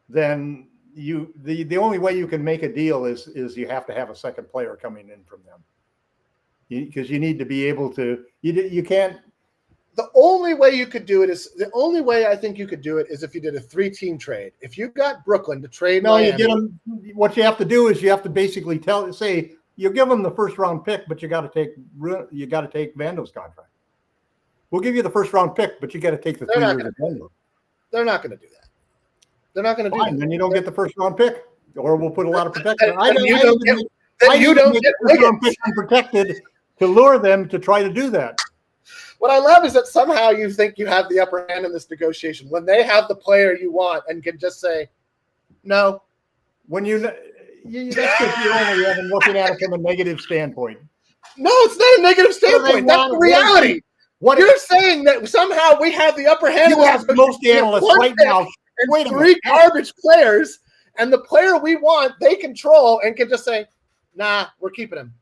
then the only way you can make a deal is you have to have a second player coming in from them, because you need to be able to. You can't. The only way I think you could do it is if you did a 3-team trade. If you got Brooklyn to trade, Miami, you get them. What you have to do is you have to basically say you give them the first-round pick, but you got to take Vando's contract. We'll give you the first-round pick, but you got to take the 3 years of Vando. They're not going to do that. They're not going to do that. Then you don't get the first-round pick, or we'll put a lot of protection. You don't get first-round pick unprotected to lure them to try to do that. What I love is that somehow you think you have the upper hand in this negotiation when they have the player you want and can just say, no. When that's because you're only looking at it from a negative standpoint. No, it's not a negative standpoint. That's the reality. What you're saying that somehow we have the upper hand. You have most analysts right now. And 3 garbage players, and the player we want, they control and can just say, nah, we're keeping him.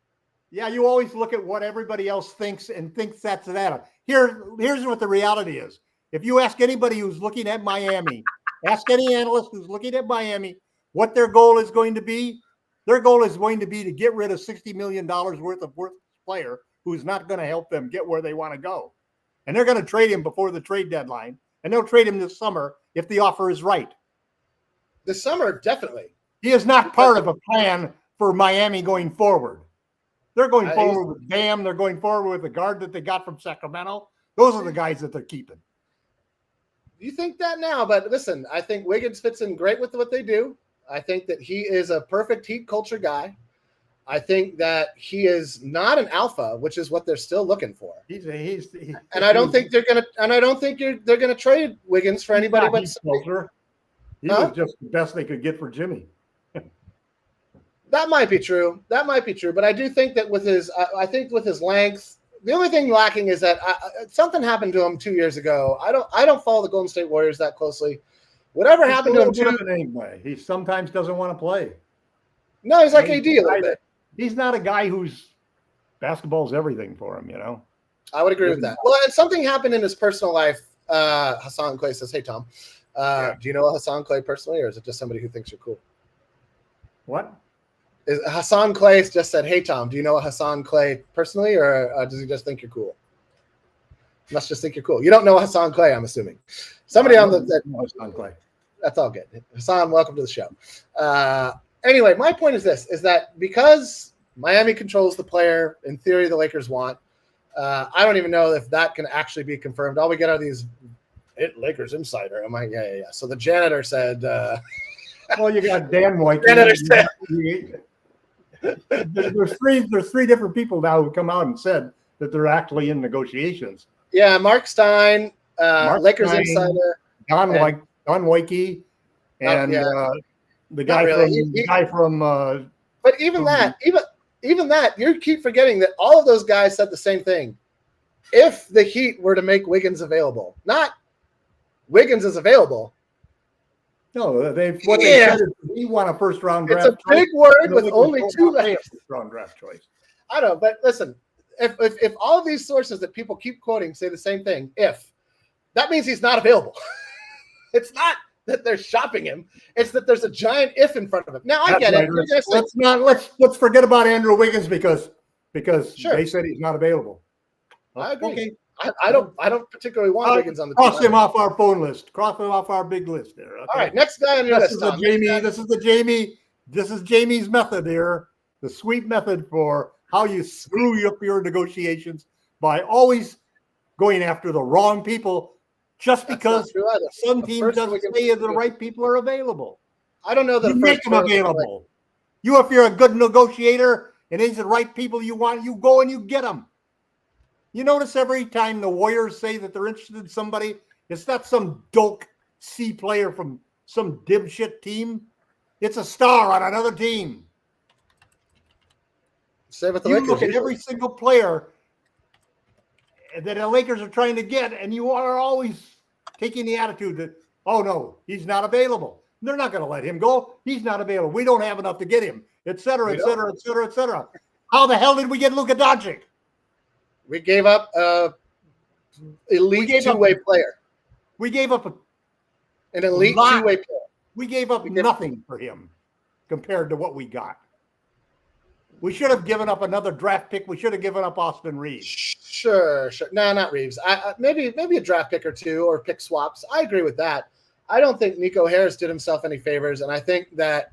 Yeah, you always look at what everybody else thinks and thinks that's that. Here's what the reality is. If you ask anybody who's looking at Miami, ask any analyst who's looking at Miami what their goal is going to be. Their goal is going to be to get rid of $60 million worth of player who's not going to help them get where they want to go. And they're going to trade him before the trade deadline. And they'll trade him this summer if the offer is right. This summer, definitely. He is not part of a plan for Miami going forward. They're going forward with Bam. They're going forward with the guard that they got from Sacramento. Those are the guys that they're keeping. You think that now, but listen, I think Wiggins fits in great with what they do. I think that he is a perfect Heat culture guy. I think that he is not an alpha, which is what they're still looking for. And I don't think they're gonna trade Wiggins for anybody but culture. He was just the best they could get for Jimmy. That might be true. But I do think that with his length, the only thing lacking is that something happened to him 2 years ago. I don't follow the Golden State Warriors that closely. Whatever happened to him anyway. He sometimes doesn't want to play. No, he's like AD a little bit. He's not a guy who's basketball's everything for him, I would agree with that. Well, and something happened in his personal life. Hassan Clay says, "Hey Tom, do you know Hassan Clay personally, or is it just somebody who thinks you're cool?" What? Hassan Clay just said, "Hey Tom, do you know Hassan Clay personally, or does he just think you're cool?" Must just think you're cool. You don't know Hassan Clay, I'm assuming. Somebody on Hassan Clay. That's all good. Hassan, welcome to the show. Anyway, my point is this: is that because Miami controls the player, in theory, the Lakers want. I don't even know if that can actually be confirmed. All we get are these Lakers insider. I'm like, yeah. So the janitor said. Well, you got Dan White. Janitor said. There's three different people now who come out and said that they're actually in negotiations. Yeah, Mark Stein, Lakers Stein, insider, Don Wakey, and the guy from. But even that, you keep forgetting that all of those guys said the same thing. If the Heat were to make Wiggins available, not Wiggins is available. No, they said is we want a first round draft. It's a big word with only two left. First round draft choice. I know, but listen, if all of these sources that people keep quoting say the same thing, if that means he's not available. It's not that they're shopping him; it's that there's a giant if in front of him. Now I get it. Let's forget about Andrew Wiggins because they said he's not available. I agree. Okay. I don't particularly want Wiggins on the team. Cross him off our phone list. Cross him off our big list there. Okay? All right, next guy on your list. This is Jamie's method here. The sweet method for how you screw up your negotiations by always going after the wrong people just because some team doesn't say the right people are available. I don't know that you make them available. If you're a good negotiator and these are the right people you want, you go and you get them. You notice every time the Warriors say that they're interested in somebody, it's not some doke C player from some dipshit team. It's a star on another team. Same with the Lakers. Lakers. Look at every single player that the Lakers are trying to get, and you are always taking the attitude that, oh, no, he's not available. They're not going to let him go. He's not available. We don't have enough to get him, et cetera, et cetera, et cetera, et cetera. How the hell did we get Luka Doncic? We gave up an elite two-way player. We gave up an elite two-way player. We gave up nothing for him compared to what we got. We should have given up another draft pick. We should have given up Austin Reeves. Sure. No, not Reeves. Maybe a draft pick or two or pick swaps. I agree with that. I don't think Nico Harris did himself any favors, and I think that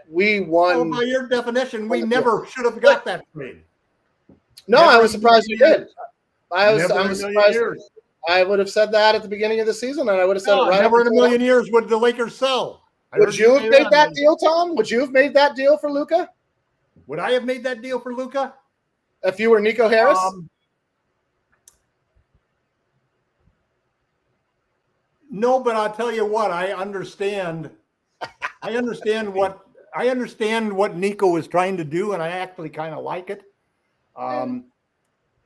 we won. Well, by your definition, we never should have got that trade. No, I was surprised we did. I was surprised. I would have said that at the beginning of the season, and I would have said it right. Never in a million years would the Lakers sell. Would you have made that deal, Tom? Would you have made that deal for Luka? Would I have made that deal for Luka? If you were Nico Harris? No, but I'll tell you what, I understand what Nico is trying to do, and I actually kind of like it. And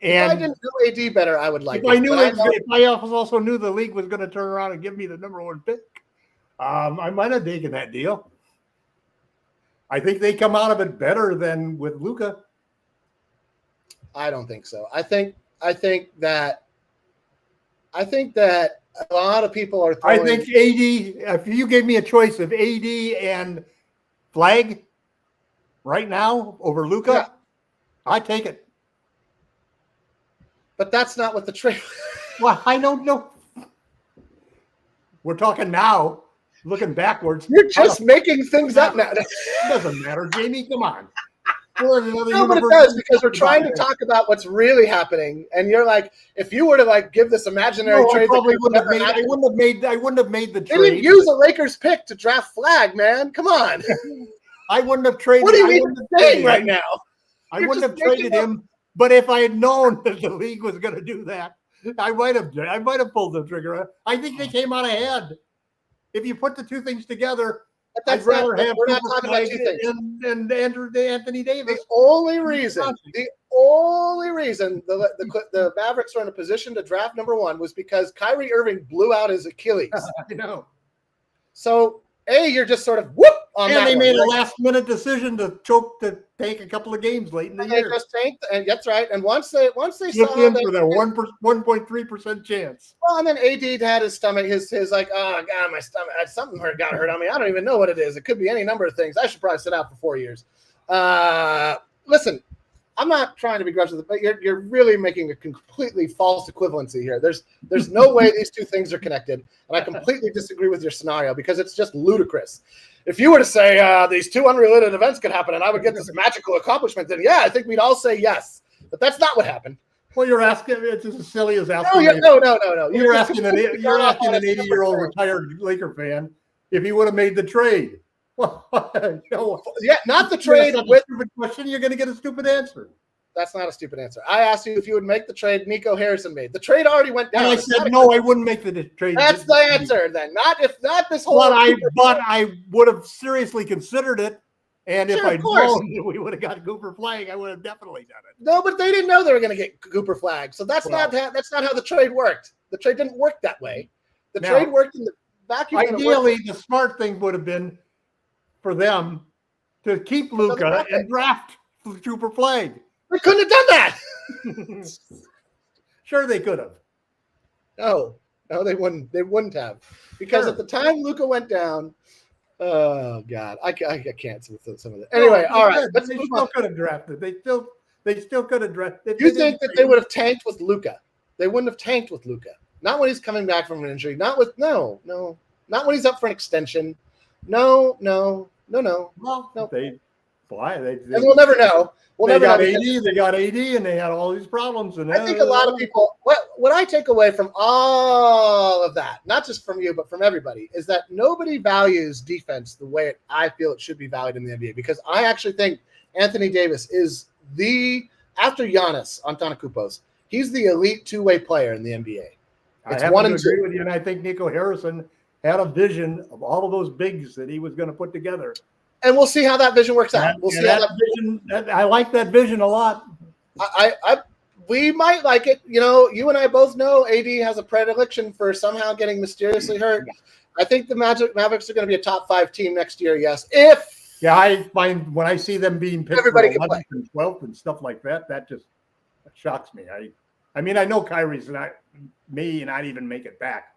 if I didn't know AD better, I would like it. If I also knew the league was going to turn around and give me the number one pick, I might have taken that deal. I think they come out of it better than with Luka. I don't think so. I think that I think that a lot of people are throwing. I think AD. If you gave me a choice of AD and Flag right now over Luka, Yeah. I take it. But that's not what the trade. Well, I don't know. We're talking now, looking backwards. You're just making things up now. It doesn't matter, Jamie. Come on. No, but it does, because we're trying to talk about what's really happening, and you're like, if you were to like give this imaginary trade, I wouldn't have made the trade. They didn't use a Lakers pick to draft Flag, man. Come on. I wouldn't have traded. What are you even saying right now? I wouldn't have traded him, but if I had known that the league was going to do that, I might have pulled the trigger. I think they came out ahead. If you put the two things together, I'd rather have. We're not talking about two things. And Anthony Davis. The only reason the Mavericks are in a position to draft number one was because Kyrie Irving blew out his Achilles. I know. So, you're just sort of whoop on that. And they made a last-minute decision to take a couple of games late in the year. Just tanked, and that's right. And once they saw that for the 1.3% chance. Well, and then AD had his stomach, his like, oh god, my stomach, something got hurt on me. I don't even know what it is. It could be any number of things. I should probably sit out for 4 years. Listen, I'm not trying to be aggressive, but you're really making a completely false equivalency here. There's no way these two things are connected, and I completely disagree with your scenario because it's just ludicrous. If you were to say these two unrelated events could happen and I would get this magical accomplishment, then I think we'd all say yes. But that's not what happened. Well, you're asking. It's just as silly as asking. No. You're asking an 80-year-old retired Laker fan if he would have made the trade. Well, not the trade. With a stupid question, you're going to get a stupid answer. That's not a stupid answer. I asked you if you would make the trade Nico Harrison made. The trade already went down. And I said no, I wouldn't make the trade. That's the answer then. Not this whole. But I would have seriously considered it. And if I'd known that we would have got Cooper Flag, I would have definitely done it. No, but they didn't know they were going to get Cooper Flag. So that's not how the trade worked. The trade didn't work that way. The trade worked in the vacuum. Ideally, the smart thing would have been for them to keep Luka and draft Cooper Flag. They couldn't have done that. Sure, they could have. No, they wouldn't. They wouldn't have, because at the time Luka went down. Oh God, I can't with some of it. Anyway, all right. They still could have drafted. They still could have drafted. You think that they would have tanked with Luka? They wouldn't have tanked with Luka. Not when he's coming back from an injury. Not when he's up for an extension. No. Well, no. And we'll never know. They got AD, and they had all these problems. And I think a lot of people, what I take away from all of that, not just from you, but from everybody, is that nobody values defense the way I feel it should be valued in the NBA. Because I actually think Anthony Davis is after Giannis Antetokounmpo, he's the elite two-way player in the NBA. It's I one and two. With you, and I think Nico Harrison had a vision of all of those bigs that he was going to put together. And we'll see how that vision works out. We'll see how that vision. I like that vision a lot. We might like it. You and I both know AD has a predilection for somehow getting mysteriously hurt. I think the Mavericks are going to be a top 5 team next year. Yes, I find when I see them being picked for 11th and 12th and stuff like that, that shocks me. I mean, I know Kyrie's may not even make it back.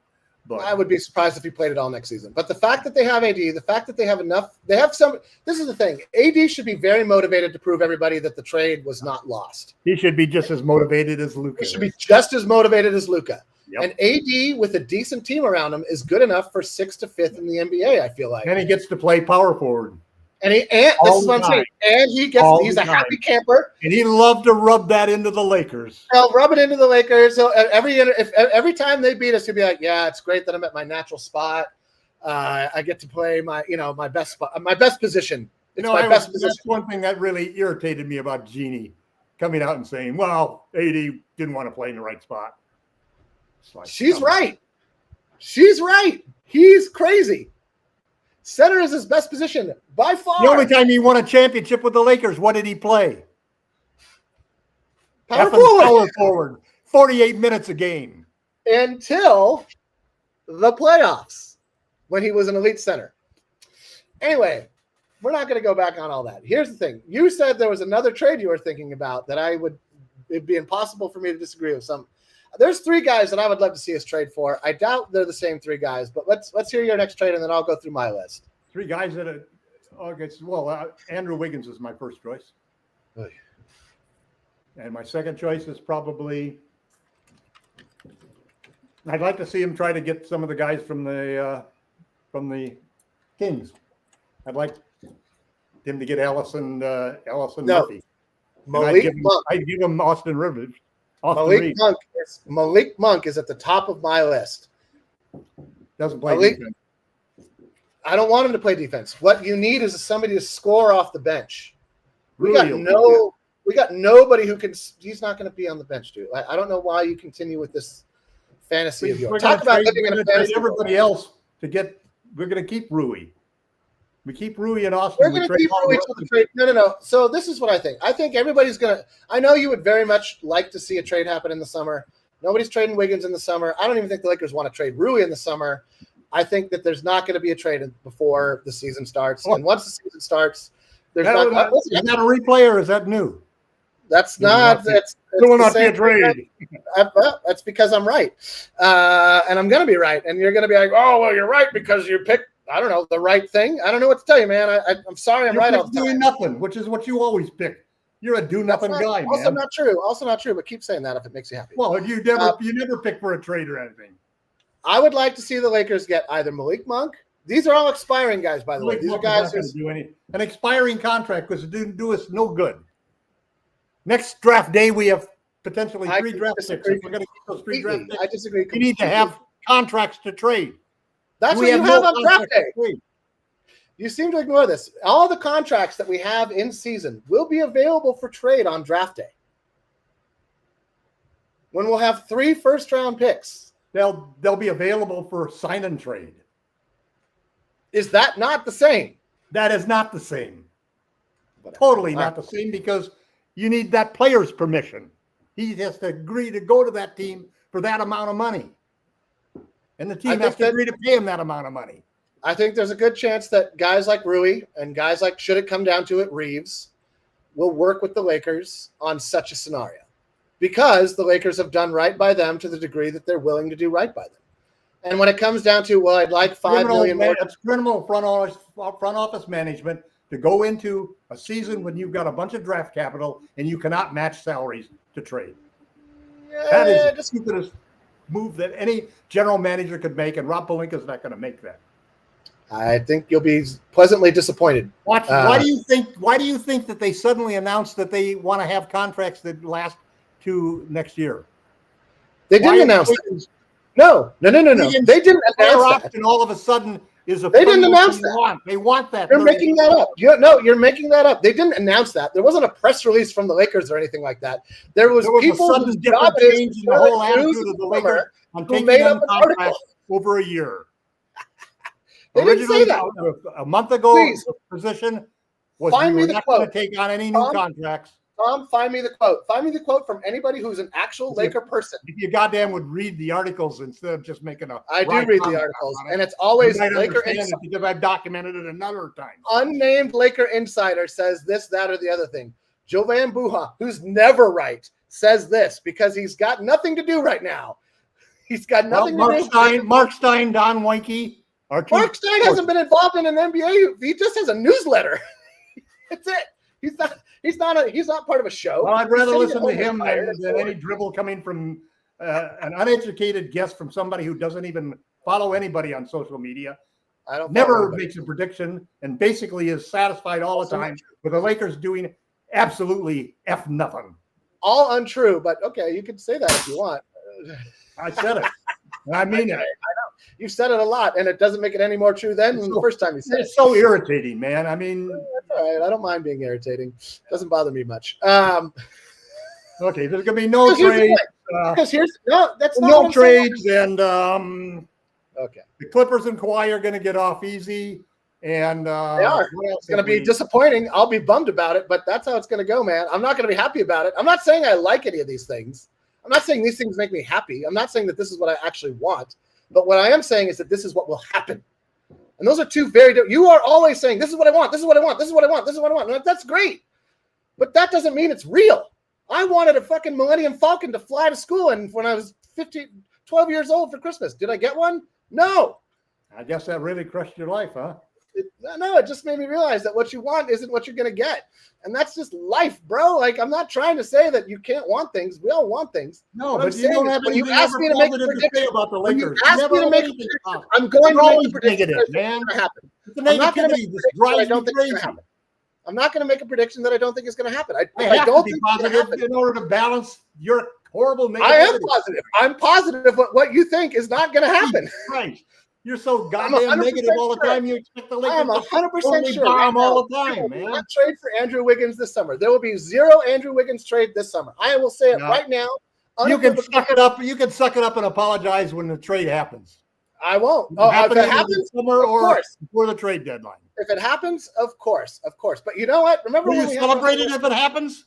But I would be surprised if he played it all next season. But the fact that they have AD, the fact that they have enough, this is the thing. AD should be very motivated to prove everybody that the trade was not lost. He should be just as motivated as Luka. He should be just as motivated as Luka. Yep. And AD with a decent team around him is good enough for 6th to 5th in the NBA, I feel like. And he gets to play power forward. And this is what I'm saying. And he's a happy camper. And he loved to rub that into the Lakers. He'll rub it into the Lakers. So every time they beat us, he'll be like, "Yeah, it's great that I'm at my natural spot. I get to play my best spot, my best position. It's my best position." That's one thing that really irritated me about Jeannie coming out and saying, "Well, AD didn't want to play in the right spot." She's right. She's right. He's crazy. Center is his best position by far. The only time he won a championship with the Lakers, what did he play? Power forward. 48 minutes a game. Until the playoffs, when he was an elite center. Anyway, we're not going to go back on all that. Here's the thing. You said there was another trade you were thinking about that it'd be impossible for me to disagree with some. There's 3 guys that I would love to see us trade for. I doubt they're the same 3 guys, but let's hear your next trade, and then I'll go through my list. 3 guys that are Andrew Wiggins is my first choice. Oy. And my second choice is probably, I'd like to see him try to get some of the guys from the Kings. I'd like him to get Ellison Murphy. I'd give him Austin Rivers. Malik Monk is at the top of my list. Doesn't play defense. I don't want him to play defense. What you need is somebody to score off the bench. We got nobody who can. He's not going to be on the bench, dude. I don't know why you continue with this fantasy of yours. Talk about living in a fantasy. Everybody else to get. We're going to keep Rui. We keep Rui in Austin. We're going to keep Rui till the trade. No. So this is what I think. I think everybody's going to. I know you would very much like to see a trade happen in the summer. Nobody's trading Wiggins in the summer. I don't even think the Lakers want to trade Rui in the summer. I think that there's not going to be a trade before the season starts. And once the season starts, there's is that a replay or is that new? That's not. That's will not be a trade. That's because I'm right, and I'm going to be right. And you're going to be like, "Oh, well, you're right because you picked, I don't know, the right thing." I don't know what to tell you, man. I'm sorry, I'm right. You're doing nothing, which is what you always pick. You're a do-nothing guy, man. Also not true. But keep saying that if it makes you happy. Well, you never pick for a trade or anything. I would like to see the Lakers get either Malik Monk. These are all expiring guys, by the way. These are guys who do an expiring contract because it didn't do us no good. Next draft day, we have potentially 3 draft picks. If we're going to keep those 3 draft picks, I disagree. We need to have contracts to trade. That's what you have on draft day. You seem to ignore this. All the contracts that we have in season will be available for trade on draft day, when we'll have 3 first-round picks. They'll be available for sign and trade. Is that not the same? That is not the same. Totally not the same because you need that player's permission. He has to agree to go to that team for that amount of money. And the team has to agree to pay him that amount of money. I think there's a good chance that guys like Rui and guys like, should it come down to it, Reeves, will work with the Lakers on such a scenario. Because the Lakers have done right by them to the degree that they're willing to do right by them. And when it comes down to, well, I'd like $5 million more. It's criminal front office management to go into a season when you've got a bunch of draft capital and you cannot match salaries to trade. That is the stupidest move that any general manager could make, and Rob Pelinka's not going to make that. I think you'll be pleasantly disappointed. Why do you think that they suddenly announced that they want to have contracts that last to next year? They didn't announce that. No. They didn't announce that. And all of a sudden is a. They didn't announce that. They want that. You're making that up. You're making that up. They didn't announce that. There wasn't a press release from the Lakers or anything like that. There was people a sudden different change in the whole attitude of the Lakers on taking them contracts over a year. They didn't say that. A month ago, the position was we were not going to take on any new contracts. Tom, find me the quote. Find me the quote from anybody who's an actual Laker person. If you goddamn would read the articles instead of just making a. I do read the articles, and it's always Laker Insider. Because I've documented it a number of times. Unnamed Laker Insider says this, that, or the other thing. Jovan Buha, who's never right, says this because he's got nothing to do right now. He's got nothing to do. Mark Stein, Don Weinke. Mark Stein hasn't been involved in an NBA. He just has a newsletter. That's it. He's not part of a show. Well, I'd rather listen to him than any dribble coming from an uneducated guess from somebody who doesn't even follow anybody on social media. Never makes a prediction and basically is satisfied all the time with the Lakers doing absolutely nothing. All untrue, but okay, you can say that if you want. I said it. I mean it. I know. You've said it a lot, and it doesn't make it any more true than the first time you said it. It's so irritating, man. I mean, that's all right. I don't mind being irritating. Doesn't bother me much. Okay, there's gonna be no trades. Because that's not no trades, and okay, the Clippers and Kawhi are gonna get off easy, and they are. It's gonna be disappointing. I'll be bummed about it, but that's how it's gonna go, man. I'm not gonna be happy about it. I'm not saying I like any of these things. I'm not saying these things make me happy. I'm not saying that this is what I actually want. But what I am saying is that this is what will happen. And those are two very different. You are always saying, this is what I want, this is what I want, this is what I want, this is what I want. And that's great. But that doesn't mean it's real. I wanted a fucking Millennium Falcon to fly to school. And when I was 12 years old for Christmas. Did I get one? No. I guess that really crushed your life, huh? No, it just made me realize that what you want isn't what you're going to get. And that's just life, bro. Like, I'm not trying to say that you can't want things. We all want things. No, what but you don't have anything ask me to make a prediction about the Lakers. I'm going to make a prediction negative, man. It's happen. I'm not going to make a prediction that I don't think is going to happen. I'm not going to make a prediction that I don't think is going to happen. I don't think positive in order to balance your horrible negativity. I am positive. I'm positive what you think is not going to happen. Right. You're so goddamn negative all the time. You expect the Lakers I'm 100% sure. Bomb all the time, man. Not trade for Andrew Wiggins this summer. There will be zero Andrew Wiggins trade this summer. I will say it right now. You can suck it up. You can suck it up and apologize when the trade happens. I won't. If it happens, summer or before the trade deadline. If it happens, of course. But you know what? Remember when you celebrate it if it happens?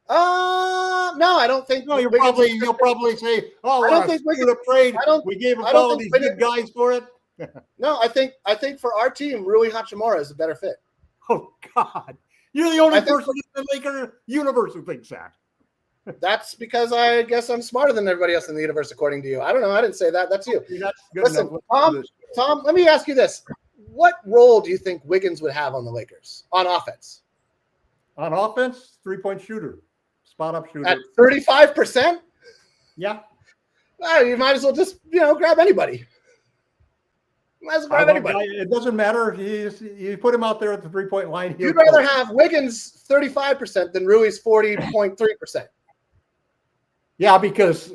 No, I don't think. No, you'll probably say, "Oh, I don't think we could have trade. We gave us all of these good guys for it." No, I think for our team, Rui Hachimura is a better fit. Oh God, you're the only person in the Laker universe who thinks that. That's because I guess I'm smarter than everybody else in the universe, according to you. I don't know. I didn't say that. That's you. Listen, Tom, let me ask you this. What role do you think Wiggins would have on the Lakers on offense? On offense, 3-point shooter, spot up shooter. At 35%? Yeah. Well, you might as well just, grab anybody. Might as well grab anybody. It doesn't matter. You put him out there at the 3-point line. You'd rather have Wiggins 35% than Rui's 40.3%. Yeah, because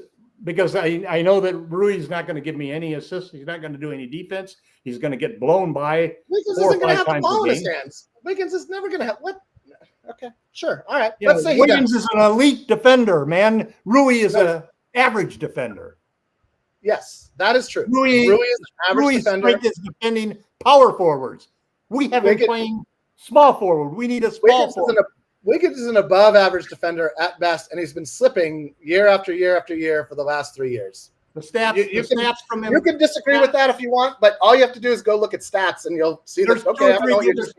I know that Rui's not going to give me any assists. He's not going to do any defense. He's going to get blown by Wiggins 4 or 5 times a game. Wiggins isn't going to have the ball in his hands. Wiggins is never going to have what? Okay, sure. All right. Let's say Wiggins is an elite defender, man. Rui is an average defender. Yes, that is true. Rui is an average defender. Rui's strength is defending power forwards. We have been playing small forward. We need a small forward. Wiggins is an above average defender at best, and he's been slipping year after year after year for the last 3 years. The stats from him. You can disagree with that if you want, but all you have to do is go look at stats, and you'll see there's 2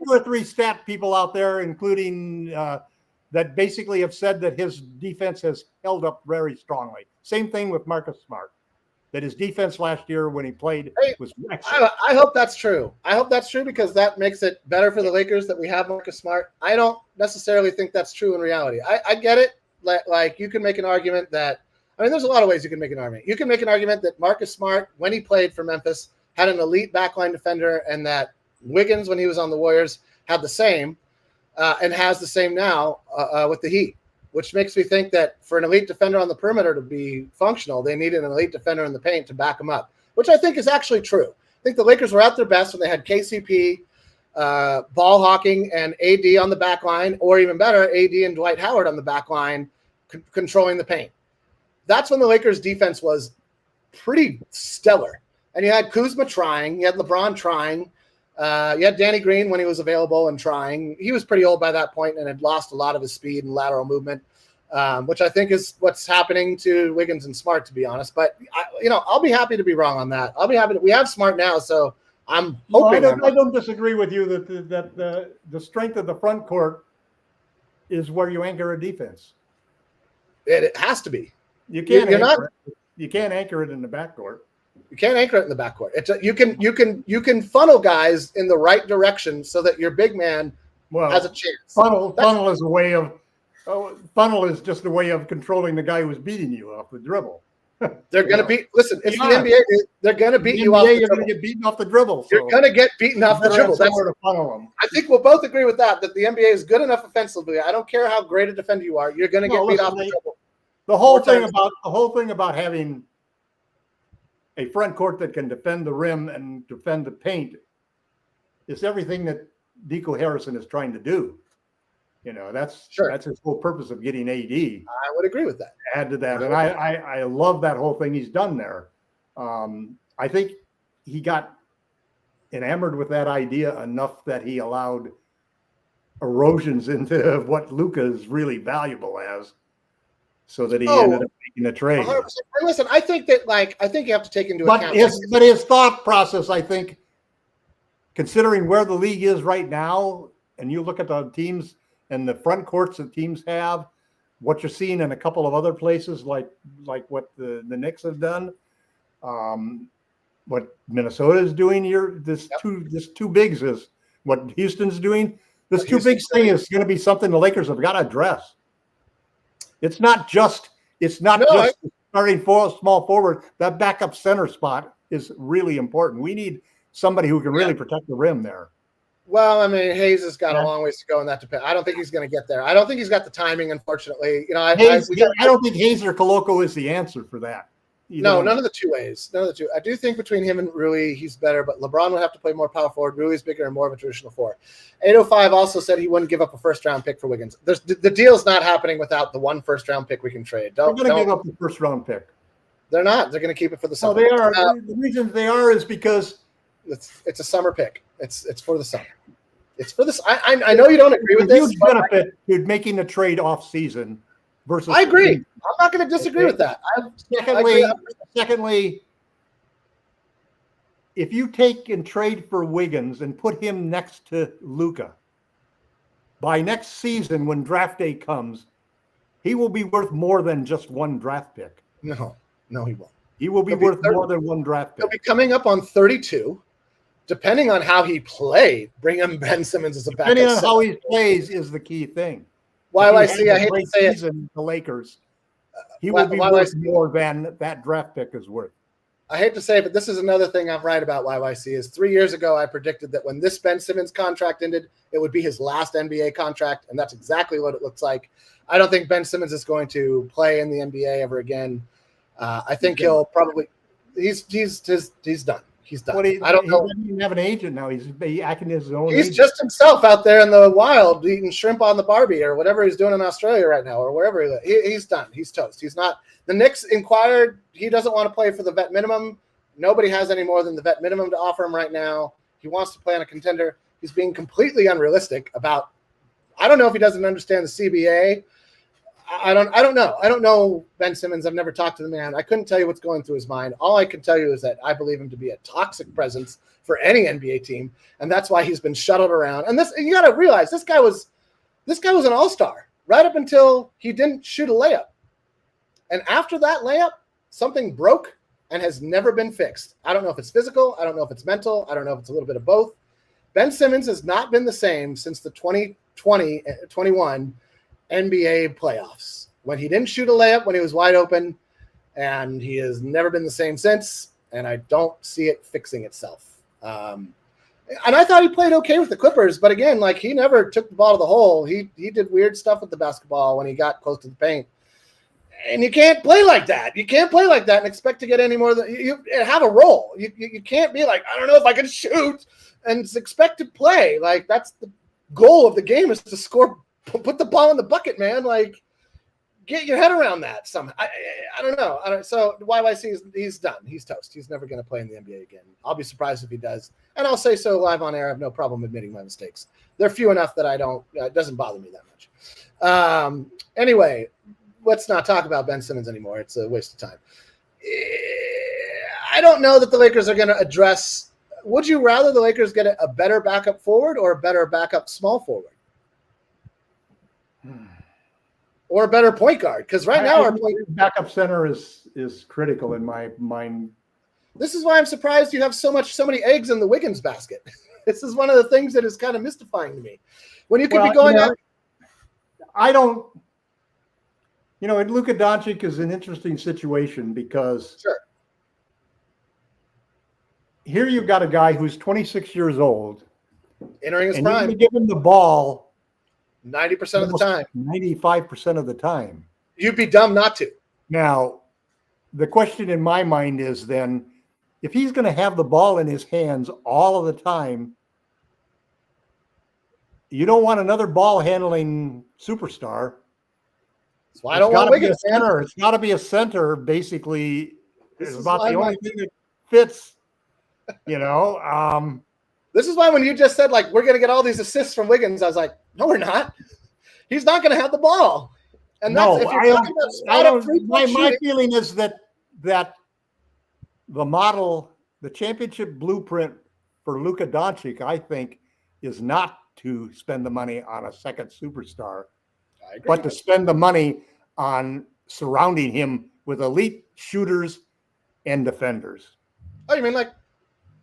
or 3 stat people out there, including that basically have said that his defense has held up very strongly. Same thing with Marcus Smart. That his defense last year when he played was excellent. I hope that's true. I hope that's true because that makes it better for the Lakers that we have Marcus Smart. I don't necessarily think that's true in reality. I get it. Like you can make an argument that there's a lot of ways you can make an argument. You can make an argument that Marcus Smart, when he played for Memphis, had an elite backline defender, and that Wiggins, when he was on the Warriors, had the same and has the same now with the Heat. Which makes me think that for an elite defender on the perimeter to be functional, they needed an elite defender in the paint to back them up, which I think is actually true. I think the Lakers were at their best when they had KCP, ball hawking, and AD on the back line, or even better, AD and Dwight Howard on the back line controlling the paint. That's when the Lakers' defense was pretty stellar. And you had Kuzma trying, you had LeBron trying, you had Danny Green when he was available and trying. He was pretty old by that point and had lost a lot of his speed and lateral movement, which I think is what's happening to Wiggins and Smart, to be honest. But, I'll be happy to be wrong on that. I'll be happy. We have Smart now, so I'm hoping. I don't disagree with you that the strength of the front court is where you anchor a defense. It has to be. You can't anchor it in the backcourt. You can't anchor it in the backcourt. You can funnel guys in the right direction so that your big man has a chance. Funnel is a way of funnel is just a way of controlling the guy who's beating you off the dribble. They're going to beat. Listen, it's the NBA. They're going to beat you off the dribble. You're going to get beaten off the dribble. You're going to get beaten off the dribble. That's where to funnel them. I think we'll both agree with that the NBA is good enough offensively. I don't care how great a defender you are. You're going to get beat off the dribble. The whole thing about having a front court that can defend the rim and defend the paint is everything that Deco Harrison is trying to do. That's his whole purpose of getting AD. I would agree with that. Add to that. And I love that whole thing he's done there. I think he got enamored with that idea enough that he allowed erosions into what Luka is really valuable as, so that he ended up making a trade. 100%. And listen, I think you have to take into account. But his thought process, I think, considering where the league is right now, and you look at the teams and the front courts that teams have, what you're seeing in a couple of other places, like what the Knicks have done, what Minnesota is doing here. This two bigs is what Houston's doing. This two bigs thing is going to be something the Lakers have got to address. It's not just starting small forward. That backup center spot is really important. We need somebody who can really protect the rim there. Well, I mean, Hayes has got a long ways to go in that depend. I don't think he's going to get there. I don't think he's got the timing, unfortunately. You know, I don't think Hayes or Koloko is the answer for that. None of the two ways. None of the two. I do think between him and Rui, he's better, but LeBron would have to play more power forward. Rui's bigger and more of a traditional four. 805 also said he wouldn't give up a first-round pick for Wiggins. The deal's not happening without the one first-round pick we can trade. They're going to give up the first-round pick. They're not. They're going to keep it for the summer. No, they are. The reason they are is because it's a summer pick. It's for the summer. It's for this. I know you don't agree with this. Huge benefit to making the trade off season versus. I agree. I'm not going to disagree with that. Secondly, if you take and trade for Wiggins and put him next to Luka, by next season when draft day comes, he will be worth more than just one draft pick. No, he won't. He will be worth more than one draft pick. He'll be coming up on 32. Depending on how he played, bring him Ben Simmons as a backup. Depending on how he plays is the key thing. I hate to say it. The Lakers, he will be worth more than that draft pick is worth. I hate to say it, but this is another thing I'm right about YYC is 3 years ago I predicted that when this Ben Simmons contract ended, it would be his last NBA contract, and that's exactly what it looks like. I don't think Ben Simmons is going to play in the NBA ever again. I think he'll probably he's done. He's done. I don't know. He doesn't even have an agent now. He's acting as his own. He's agent. just himself out there in the wild eating shrimp on the Barbie or whatever he's doing in Australia right now or wherever he's done. He's toast. He's not. The Knicks inquired. He doesn't want to play for the vet minimum. Nobody has any more than the vet minimum to offer him right now. He wants to play on a contender. He's being completely unrealistic about. I don't know if he doesn't understand the CBA. I don't know. I don't know Ben Simmons. I've never talked to the man. I couldn't tell you what's going through his mind. All I can tell you is that I believe him to be a toxic presence for any NBA team, and that's why he's been shuttled around. And you got to realize this guy was an all-star right up until he didn't shoot a layup. And after that layup, something broke and has never been fixed. I don't know if it's physical. I don't know if it's mental. I don't know if it's a little bit of both. Ben Simmons has not been the same since the 2020-21 NBA playoffs when he didn't shoot a layup when he was wide open, and he has never been the same since, and I don't see it fixing itself. And I thought he played okay with the Clippers, but again, like he never took the ball to the hole. He did weird stuff with the basketball when he got close to the paint. And you can't play like that. You can't play like that and expect to get any more than you have a role. You can't be like, I don't know if I can shoot and expect to play. Like that's the goal of the game is to score. Put the ball in the bucket, man. Like, get your head around that somehow. I don't know. So YYC he's done. He's toast. He's never going to play in the NBA again. I'll be surprised if he does. And I'll say so live on air. I have no problem admitting my mistakes. They're few enough that it doesn't bother me that much. Anyway, let's not talk about Ben Simmons anymore. It's a waste of time. I don't know that the Lakers are going to address. Would you rather the Lakers get a better backup forward or a better backup small forward? Or a better point guard, because right now our backup center is critical in my mind. This is why I'm surprised you have so many eggs in the Wiggins basket. This is one of the things that is kind of mystifying to me. When you could be going out, I don't. Luka Doncic is an interesting situation because here you've got a guy who's 26 years old, entering his prime. You give him the ball. 90% of the time. 95% of the time. You'd be dumb not to. Now, the question in my mind is then, if he's going to have the ball in his hands all of the time, you don't want another ball handling superstar. That's why I don't want Wiggins. It's got to be a center, basically. It's about the only thing that fits, This is why when you just said, like, we're going to get all these assists from Wiggins, I was like, no, we're not. He's not going to have the ball. And that's, if you're talking about my feeling is that the model, the championship blueprint for Luka Doncic, I think, is not to spend the money on a second superstar, but to spend the money on surrounding him with elite shooters and defenders. Oh, you mean like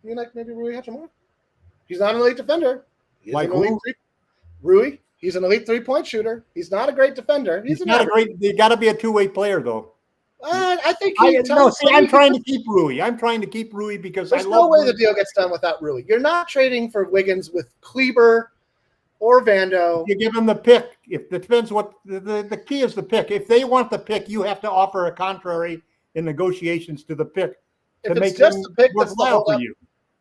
maybe Rui Hachimura? He's not an elite defender. He's Like an elite Rui. He's an elite 3-point shooter. He's not a great defender. He's not a great. You got to be a two-way player, though. I think I'm trying to keep Rui. I'm trying to keep Rui because there's no way the deal gets done without Rui. You're not trading for Wiggins with Kleber or Vando. You give him the pick. If it depends what the key is, the pick. If they want the pick, you have to offer a contrary in negotiations to the pick. If it's just the pick that's the holdup,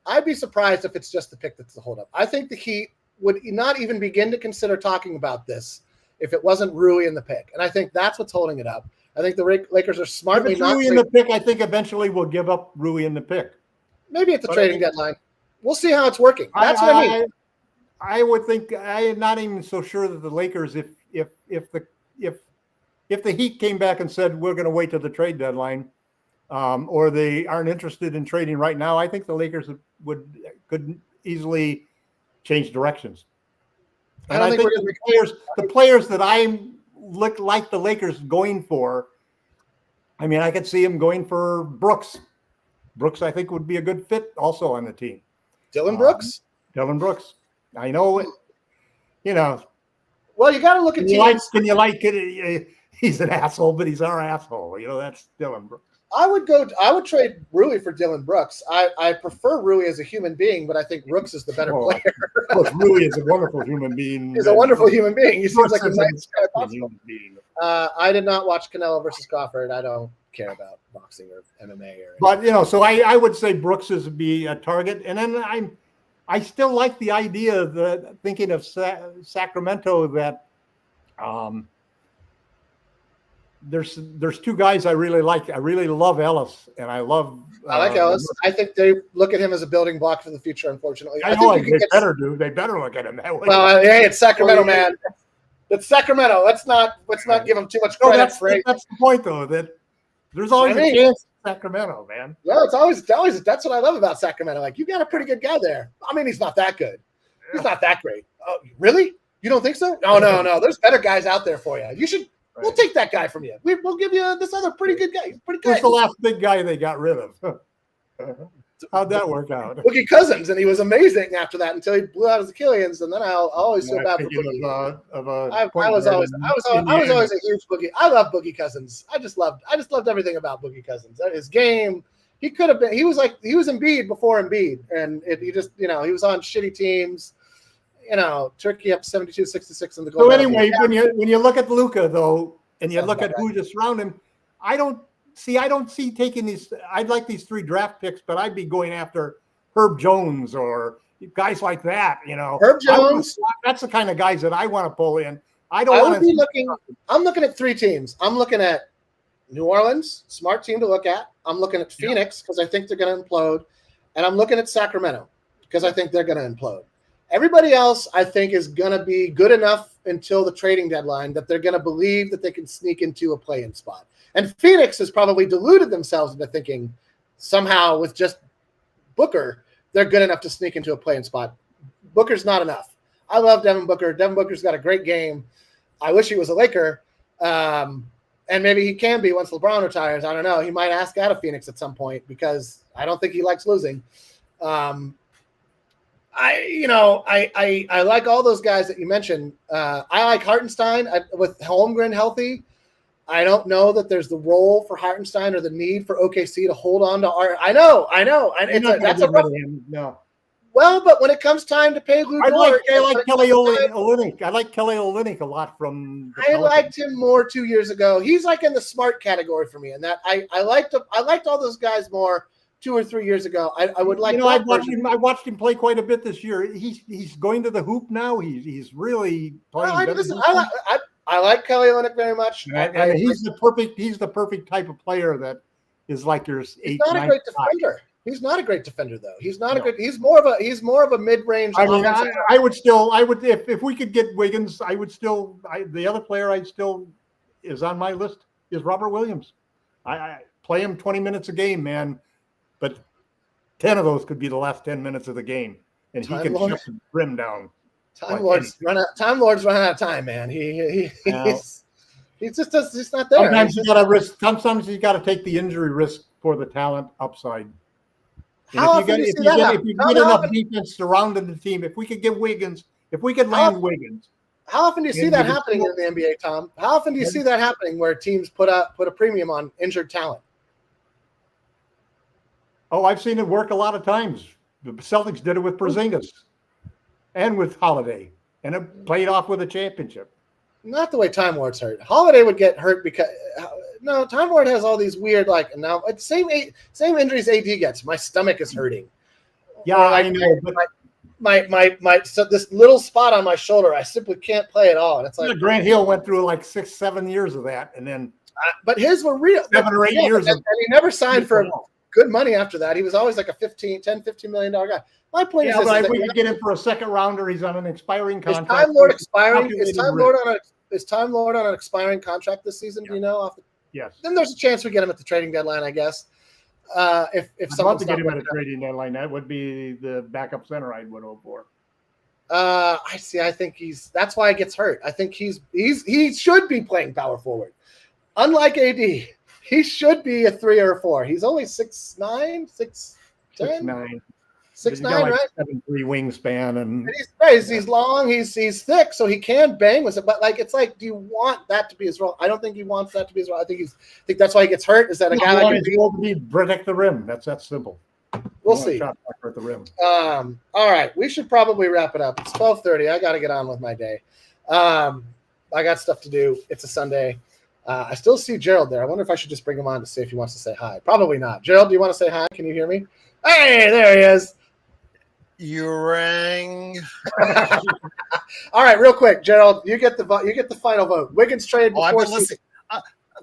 I'd be surprised if it's just the pick that's the holdup. I think the Heat would not even begin to consider talking about this if it wasn't Rui in the pick. And I think that's what's holding it up. I think the Lakers are smartly not Rui in the pick. I think eventually we'll give up Rui in the pick. Maybe at the trading deadline. We'll see how it's working. That's what I mean. I would think I am not even so sure that the Lakers, if the Heat came back and said we're going to wait till the trade deadline, or they aren't interested in trading right now, I think the Lakers could easily change directions. And I think the players that I like the Lakers going for, I mean, I could see him going for Brooks. Brooks, I think, would be a good fit also on the team. Dylan Brooks? Dylan Brooks. I know, you know. Well, you got to look at teams. Can you like it? He's an asshole, but he's our asshole. You know, that's Dylan Brooks. I would trade Rui for Dylan Brooks. I prefer Rui as a human being, but I think Brooks is the better player. Look, Rui is a wonderful human being. He's a wonderful human being. He seems like a nice guy possible. I did not watch Canelo versus Crawford. I don't care about boxing or MMA but you know, so I would say Brooks is be a target, and then I still like the idea of thinking of Sacramento that there's two guys I really like. I really love Ellis, and I like Ellis. I think they look at him as a building block for the future. Unfortunately, I know they better do. They better look at him that way. Well, hey, it's Sacramento, man. It's Sacramento. Let's not give them too much credit. That's the point, though. That there's always a chance in Sacramento, man. Yeah, it's always that's what I love about Sacramento. Like, you got a pretty good guy there. I mean, he's not that good. He's not that great. Oh, really? You don't think so? Oh, no. There's better guys out there for you. You should. Right. We'll take that guy from you. We'll give you this other pretty good guy. He's pretty good. Who's the last big guy they got rid of? How'd that work out? Boogie Cousins, and he was amazing after that until he blew out his Achilles, and then I'll always feel bad for Boogie. I was always a huge Boogie. I love Boogie Cousins. I just loved everything about Boogie Cousins. His game, he could have been. He was Embiid before Embiid, and he just he was on shitty teams. Turkey up 72-66 in the goal. So anyway, when you look at Luka though, and you look at who to surround him, I don't see taking these. I'd like these 3 draft picks, but I'd be going after Herb Jones or guys like that. Herb Jones. That's the kind of guys that I want to pull in. I'm looking at 3 teams. I'm looking at New Orleans, smart team to look at. I'm looking at Phoenix because I think they're going to implode, and I'm looking at Sacramento because I think they're going to implode. Everybody else, I think, is going to be good enough until the trading deadline that they're going to believe that they can sneak into a play-in spot. And Phoenix has probably deluded themselves into thinking somehow with just Booker, they're good enough to sneak into a play-in spot. Booker's not enough. I love Devin Booker. Devin Booker's got a great game. I wish he was a Laker. And maybe he can be once LeBron retires. I don't know. He might ask out of Phoenix at some point because I don't think he likes losing. I like all those guys that you mentioned. I like Hartenstein with Holmgren healthy. I don't know that there's the role for Hartenstein or the need for OKC to hold on to our. I know. That's a no. Well, but when it comes time to pay Lou Dort, I like Kelly Olynyk. I like Kelly Olynyk a lot from. I liked him more 2 years ago. He's like in the smart category for me, and that I liked all those guys more 2 or 3 years ago. I would like. I watched him play quite a bit this year. He's going to the hoop now. He's really playing. I like Kelly Olynyk very much. He's the perfect type of player that is like your 8. He's not a great defender. He's not a great defender though. He's not a good. He's more of a mid-range. I mean, I would if we could get Wiggins, I would still. The other player is on my list is Robert Williams. I play him 20 minutes a game, man. But 10 of those could be the last 10 minutes of the game, and he can shut the rim down. Time Lord's running out of time, man. He's He's just not there. Sometimes you got to risk. Sometimes you got to take the injury risk for the talent upside. How often do you see that happen? If you get enough defense surrounding the team, if we could land Wiggins. How often do you see that happening in the NBA, Tom? How often do you see that happening where teams put a premium on injured talent? Oh, I've seen it work a lot of times. The Celtics did it with Porzingis and with Holiday, and it played off with a championship. Not the way Time Lord's hurt. Holiday would get hurt because no, Time Lord has all these weird now same injuries AD gets. My stomach is hurting. Yeah, I know. My so this little spot on my shoulder, I simply can't play at all. And it's like Grant Hill went through like 6-7 years of that, and then but his were real 7 or 8 years, and he never signed for good money after that. He was always like a $10-15 million guy. My point is, if we could get him for a second rounder, he's on an expiring contract. Is Time Lord expiring? Is Time Lord on an expiring contract this season? Yeah. Do you know? Yes. Then there's a chance we get him at the trading deadline, I guess. If I'd love to get him at a trading deadline, that would be the backup center I would hope for. I see. I think that's why he gets hurt. I think he should be playing power forward. Unlike AD, he should be a 3 or a 4. He's only 6'9", 6'10", 6'9". 6'9", like right? 7'3" wingspan, and he's long, he's thick, so he can bang with it. But it's like, do you want that to be his role? I don't think he wants that to be his role. I think that's why he gets hurt. Is that a guy that can be protect the rim? That's that simple. We'll see. At the rim. All right, we should probably wrap it up. It's 12:30. I got to get on with my day. I got stuff to do. It's a Sunday. I still see Gerald there. I wonder if I should just bring him on to see if he wants to say hi. Probably not. Gerald, do you want to say hi? Can you hear me? Hey, there he is. You rang. All right, real quick, Gerald, you get the vote. You get the final vote. Wiggins trade before.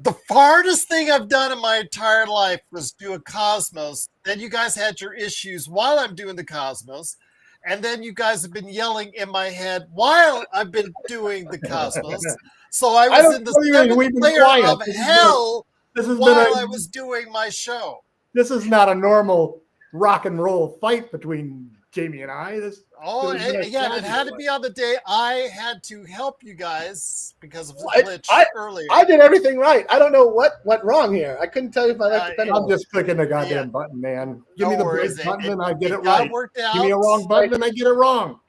The farthest thing I've done in my entire life was do a Cosmos. Then you guys had your issues while I'm doing the Cosmos, and then you guys have been yelling in my head while I've been doing the Cosmos. So I was in the seventh layer of hell while I was doing my show. This is not a normal rock and roll fight between Jamie and I. It had to be on the day I had to help you guys because of the glitch earlier. I did everything right. I don't know what went wrong here. I couldn't tell you if my life depended on it. I'm just clicking the goddamn button, man. Give me the right button and I get it right. Give me a wrong button and I get it wrong.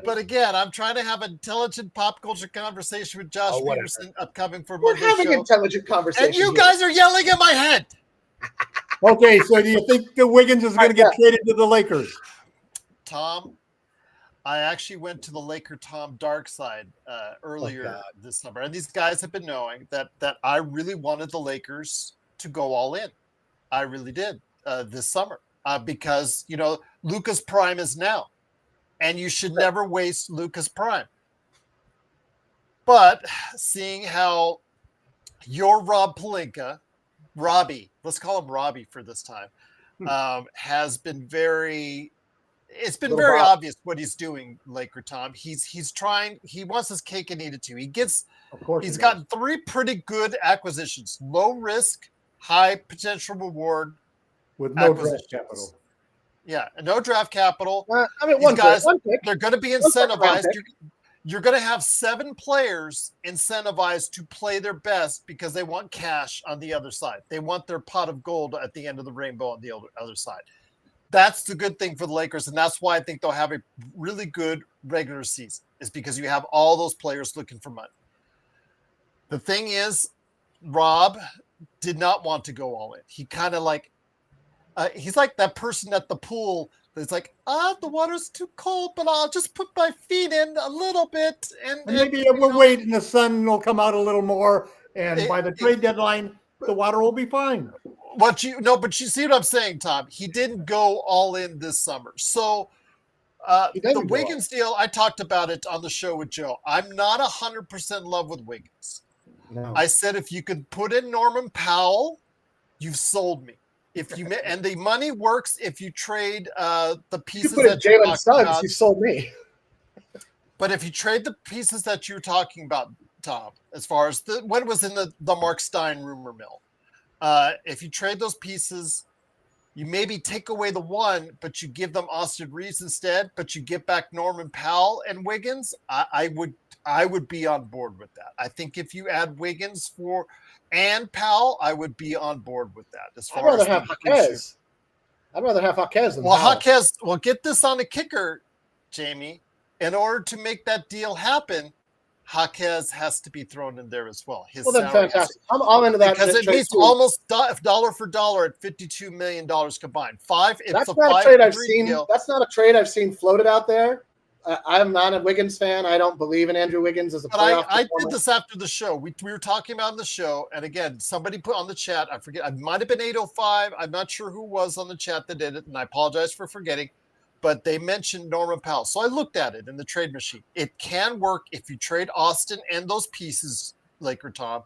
But again, I'm trying to have an intelligent pop culture conversation with Josh Peterson upcoming for Monday's show. We're having intelligent conversation. And you guys are yelling in my head. Okay, so do you think the Wiggins is going to get traded to the Lakers? Tom, I actually went to the Laker Tom dark side earlier this summer, and these guys have been knowing that I really wanted the Lakers to go all in. I really did this summer because Luka's prime is now, and you should never waste Luka's prime. But seeing how your Robbie, let's call him Robbie for this time, has been it's been very obvious what he's doing, Laker Tom. He's trying, he wants his cake and eat it too. He's gotten 3 pretty good acquisitions, low risk, high potential reward. With no draft capital. Yeah, no draft capital. One guys, they're going to be incentivized. You're going to have 7 players incentivized to play their best because they want cash on the other side. They want their pot of gold at the end of the rainbow on the other side. That's the good thing for the Lakers, and that's why I think they'll have a really good regular season, is because you have all those players looking for money. The thing is, Rob did not want to go all in. He kind of he's like that person at the pool that's like, the water's too cold, but I'll just put my feet in a little bit. And maybe we'll wait and the sun will come out a little more, and by the trade deadline, the water will be fine. But you see what I'm saying, Tom? He didn't go all in this summer. So the Wiggins deal, I talked about it on the show with Joe. I'm not 100% in love with Wiggins. No. I said, if you could put in Norman Powell, you've sold me. And the money works if you trade the pieces that you're talking about. You sold me. But if you trade the pieces that you're talking about, Tom, as far as what was in the Mark Stein rumor mill, if you trade those pieces, You maybe take away the one, but you give them Austin Reeves instead, but you get back Norman Powell and Wiggins. I would be on board with that. I think if you add Wiggins and Powell, I would be on board with that. As far I'd rather have Jaquez. I'd rather have Jaquez than Powell. Jaquez. Well, get this on the kicker, Jamie. In order to make that deal happen, Jaquez has to be thrown in there as well. Then fantastic. I'm all into that because it means almost dollar for dollar at $52 million combined. That's not a trade I've seen. That's not a trade I've seen floated out there. I'm not a Wiggins fan. I don't believe in Andrew Wiggins as a playoff. I did this after the show. We were talking about in the show, and again, somebody put on the chat. I forget. It might have been 805. I'm not sure who was on the chat that did it, and I apologize for forgetting. But they mentioned Norman Powell. So I looked at it in the trade machine. It can work if you trade Austin and those pieces, Laker Tom,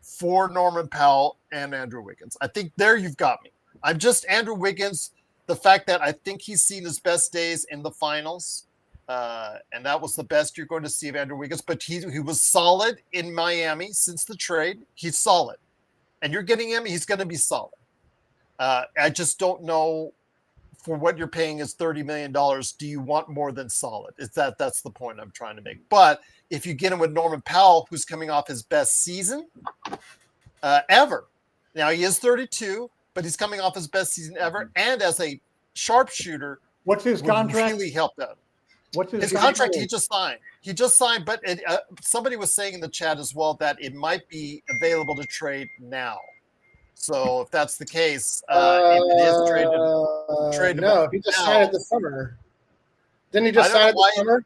for Norman Powell and Andrew Wiggins. I think there you've got me. I'm just Andrew Wiggins. The fact that I think he's seen his best days in the finals, and that was the best you're going to see of Andrew Wiggins. But he was solid in Miami since the trade. He's solid. And you're getting him, he's going to be solid. I just don't know. For what you're paying is $30 million, do you want more than solid? That's the point I'm trying to make. But if you get him with Norman Powell, who's coming off his best season ever. Now he is 32, but he's coming off his best season ever. And as a sharpshooter, what's his contract? Really helped out. What's his contract? He just signed. But somebody was saying in the chat as well that it might be available to trade now. So if that's the case, if it is tradable. No, he just signed it this summer. Didn't he just sign it this summer?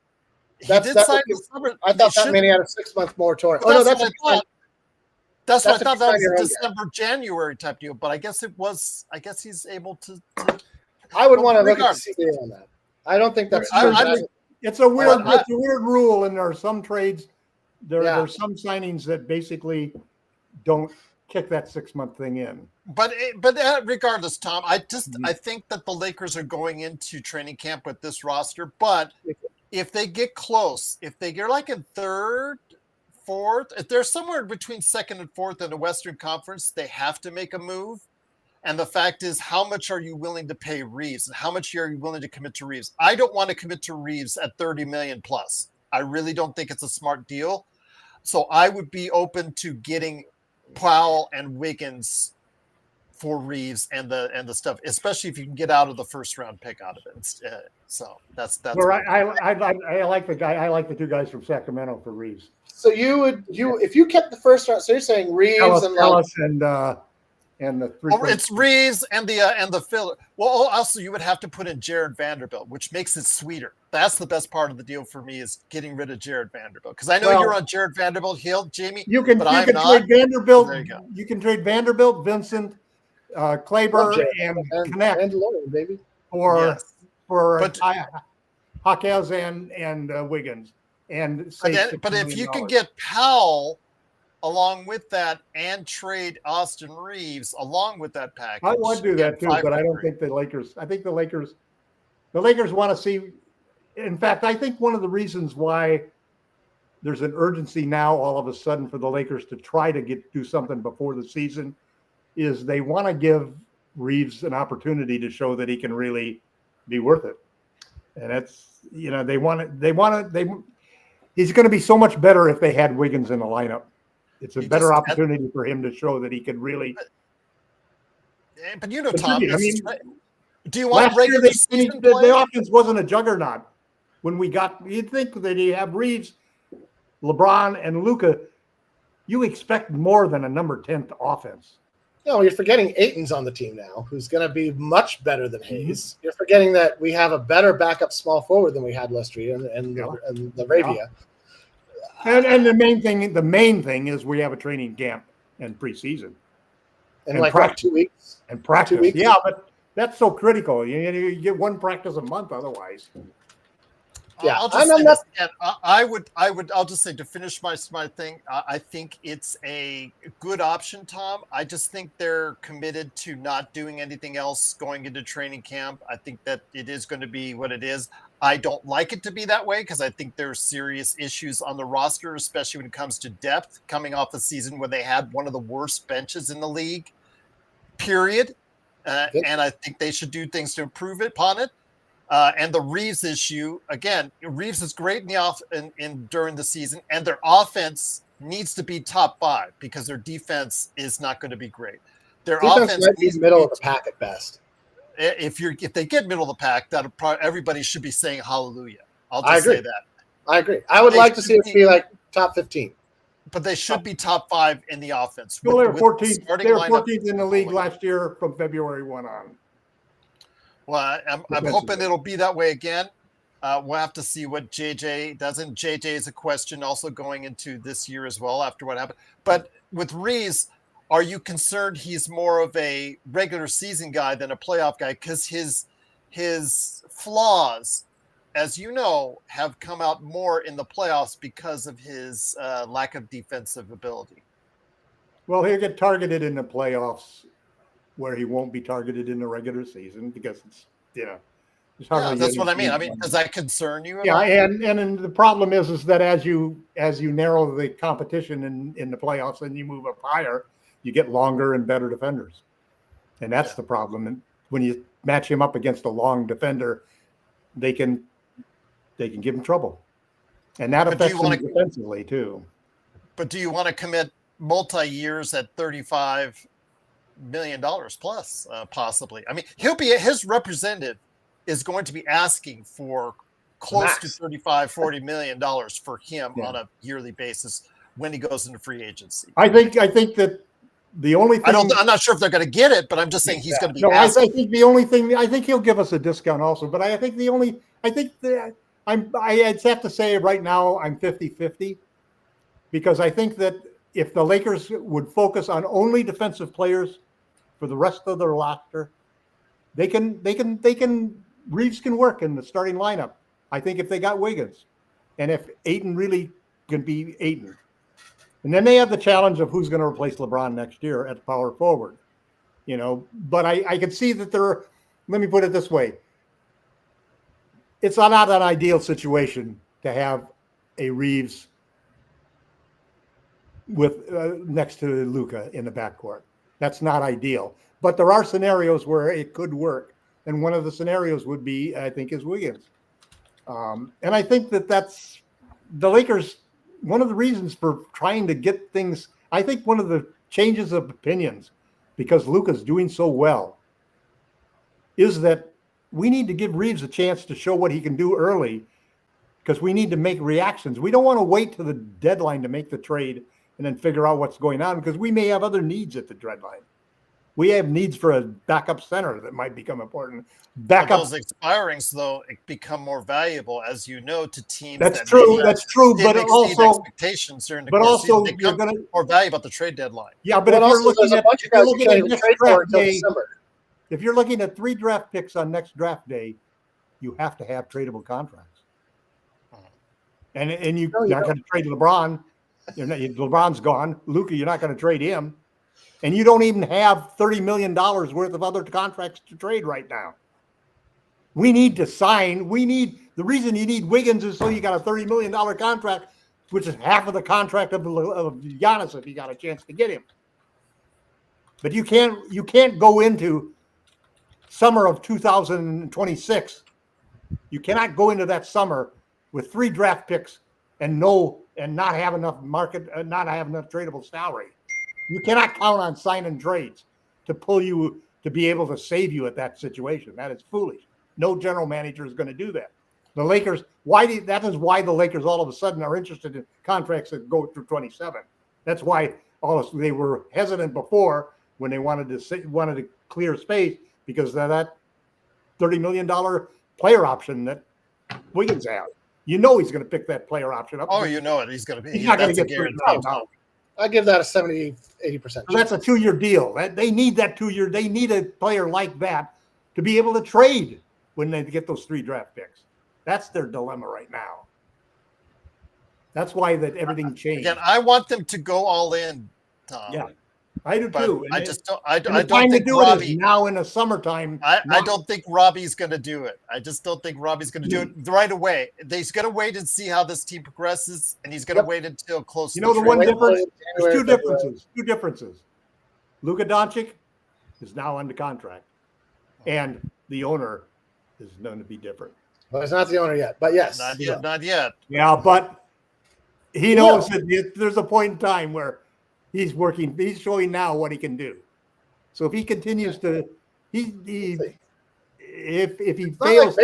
He did sign it this summer. I thought that meant he had a 6-month moratorium. Oh, no, that's what I thought. That's what I thought. That was a December, January type deal. But I guess he's able to. I would want to look at the CBA on that. I don't think that's true. It's a weird rule, and there are some trades. There are some signings that basically don't kick that 6-month thing in. But regardless, Tom, I think that the Lakers are going into training camp with this roster. But if they get close, if they get like in third, fourth, if they're somewhere between second and fourth in the Western Conference, they have to make a move. And the fact is, how much are you willing to pay Reeves? And how much are you willing to commit to Reeves? I don't want to commit to Reeves at $30 million plus. I really don't think it's a smart deal. So I would be open to getting Powell and Wiggins for Reeves and the stuff, especially if you can get out of the first round pick out of it. So that's. Well, I like the guy. I like the two guys from Sacramento for Reeves. So if you kept the first round. So you're saying Reeves and the three. It's Reeves and the filler. Well, also you would have to put in Jared Vanderbilt, which makes it sweeter. That's the best part of the deal for me is getting rid of Jared Vanderbilt because I know you're on Jared Vanderbilt Hill, Jamie. You can trade Vanderbilt. There you go. You can trade Vanderbilt, Vincent, Kleber, and Connect, and Lauren, baby, for Jaquez and Wiggins, but if you can get Powell along with that and trade Austin Reeves along with that package, I would do that too. But I don't think the Lakers. I think the Lakers want to see. In fact, I think one of the reasons why there's an urgency now all of a sudden for the Lakers to try to do something before the season is they want to give Reeves an opportunity to show that he can really be worth it. And it's, he's going to be so much better if they had Wiggins in the lineup. It's a better opportunity for him to show that he can really. But Tom, do you want regular season play? The offense wasn't a juggernaut. When you'd think that you have Reeves, LeBron, and Luka, you expect more than a number 10 offense. No, you're forgetting Ayton's on the team now, who's going to be much better than Hayes. Mm-hmm. You're forgetting that we have a better backup small forward than we had last year and Laravia. And the main thing is we have a training camp and preseason. And like practice. 2 weeks? And practice. 2 weeks? Yeah, but that's so critical. You get one practice a month otherwise. Yeah, I'll just say to finish my thing, I think it's a good option, Tom. I just think they're committed to not doing anything else going into training camp. I think that it is going to be what it is. I don't like it to be that way because I think there's serious issues on the roster, especially when it comes to depth, coming off a season where they had one of the worst benches in the league, period. and I think they should do things to improve upon it. And the Reeves issue, again, Reeves is great in during the season, and their offense needs to be top 5 because their defense is not going to be great. Their offense might be needs middle to of the pack at best. If they get middle of the pack, everybody should be saying hallelujah. I'll I just agree. say that. I agree. I would like to see it be like top 15. But they should be top 5 in the offense. Well, they were 14th. They were 14th in the league last year from February 1 on. Well, I'm hoping it'll be that way again. We'll have to see what JJ does. And JJ is a question also going into this year as well after what happened. But with Reeves, are you concerned he's more of a regular season guy than a playoff guy? Because his flaws, as you know, have come out more in the playoffs because of his lack of defensive ability. Well, he'll get targeted in the playoffs where he won't be targeted in the regular season because it's, that's what I mean. I mean, does that concern you? Yeah, and the problem is that as you narrow the competition in the playoffs and you move up higher, you get longer and better defenders, and that's the problem. And when you match him up against a long defender, they can give him trouble, and that affects him defensively too. But do you want to commit multi-years at $35 million plus, possibly? I mean, his representative is going to be asking for close to $35-40 million for him on a yearly basis when he goes into free agency. I think that the only thing I'm not sure if they're going to get it, but I'm just saying he's going to be. No, I think the only thing I think he'll give us a discount also, but I think I'd have to say right now I'm 50-50 because I think that if the Lakers would focus on only defensive players for the rest of their roster, they can Reeves can work in the starting lineup. I think if they got Wiggins and if Ayton really can be Ayton. And then they have the challenge of who's going to replace LeBron next year at power forward, but I could see that let me put it this way. It's not an ideal situation to have a Reeves with next to Luka in the backcourt. That's not ideal, but there are scenarios where it could work. And one of the scenarios would be, I think, is Wiggins. And I think that's the Lakers. One of the reasons for trying to get things, I think one of the changes of opinions, because Luka's doing so well, is that we need to give Reeves a chance to show what he can do early because we need to make reactions. We don't want to wait to the deadline to make the trade and then figure out what's going on because we may have other needs at the deadline. We have needs for a backup center that might become important. Those expirings, though, become more valuable, as you know, to teams. That's true. But also expectations during the season. You're going to more valuable at the trade deadline. Yeah, but if you're looking at 3 draft picks on next draft day, you have to have tradable contracts. And you're not going to trade LeBron. LeBron's gone. Luka, you're not going to trade him. And you don't even have $30 million worth of other contracts to trade right now. We need to sign. The reason you need Wiggins is so you got a $30 million contract, which is half of the contract of Giannis if you got a chance to get him. But you can't go into summer of 2026. You cannot go into that summer with 3 draft picks and not have enough tradable salary. You cannot count on signing trades to pull you to be able to save you at that situation. That is foolish. No general manager is going to do that. The Lakers, that is why the Lakers all of a sudden are interested in contracts that go through 27. That's why they were hesitant before when they wanted to clear space because of that $30 million player option that Wiggins has. He's going to pick that player option up. Oh, you know it. He's going to be. He's not going to get $30 million. I give that a 70-80%. So that's a 2-year deal. They need that 2-year. They need a player like that to be able to trade when they get those 3 draft picks. That's their dilemma right now. That's why everything changed. Again, I want them to go all in, Tom. Yeah, I do too. I just don't. I don't think Robbie now in the summertime. I don't think Robbie's going to do it. I just don't think Robbie's going to do it right away. He's going to wait and see how this team progresses, and he's going to wait until close. The one difference. There's two differences. Luka Doncic is now under contract. and the owner is known to be different. Well, he's not the owner yet, but yes. Not yet. Not yet. Yeah, but he knows that there's a point in time where he's showing now what he can do. So if he continues to, if he fails,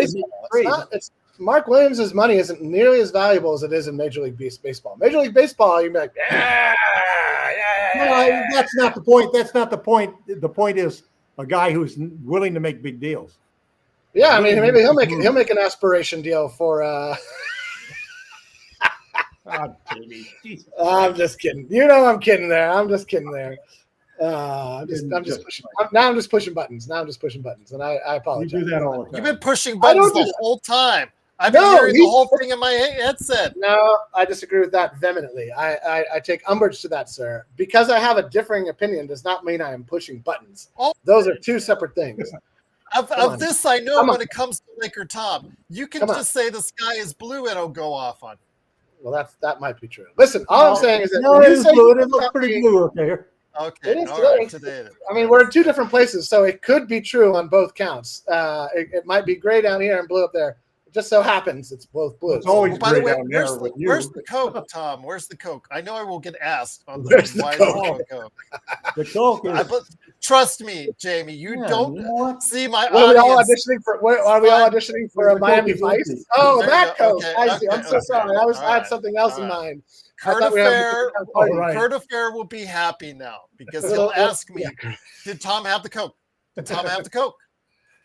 Mark Williams' money isn't nearly as valuable as it is in Major League Baseball. Major League Baseball, you'd be like, no, that's not the point. That's not the point. The point is a guy who's willing to make big deals. Yeah, I mean, maybe he'll make an aspiration deal for. I'm just kidding. You know, I'm kidding there. I'm just kidding there. I'm just pushing buttons. And I apologize. You do that all the time. You've been pushing buttons the whole time. I've been hearing the whole thing in my headset. No, I disagree with that vehemently. I take umbrage to that, sir. Because I have a differing opinion does not mean I am pushing buttons. Those are two separate things. Of this, I know when it comes to Laker Tom, you can just say the sky is blue and it'll go off on. Well, that might be true. Listen, all I'm saying is that it is blue. It looks pretty blue up there. Okay, it is today. I mean, we're in two different places, so it could be true on both counts. It might be gray down here and blue up there. It just so happens it's both blue. It's always gray down there. Where's the Coke, Tom? Where's the Coke? I know I will get asked on Where's the Coke. The Coke is... Trust me, Jamie. You don't see my audience. Are we all auditioning for a Miami Vice? Oh, that Coke. Okay, I see. I'm so sorry. I had something else in mind. Kurt Affair will be happy now because he'll ask me, did Tom have the Coke? Did Tom have the Coke?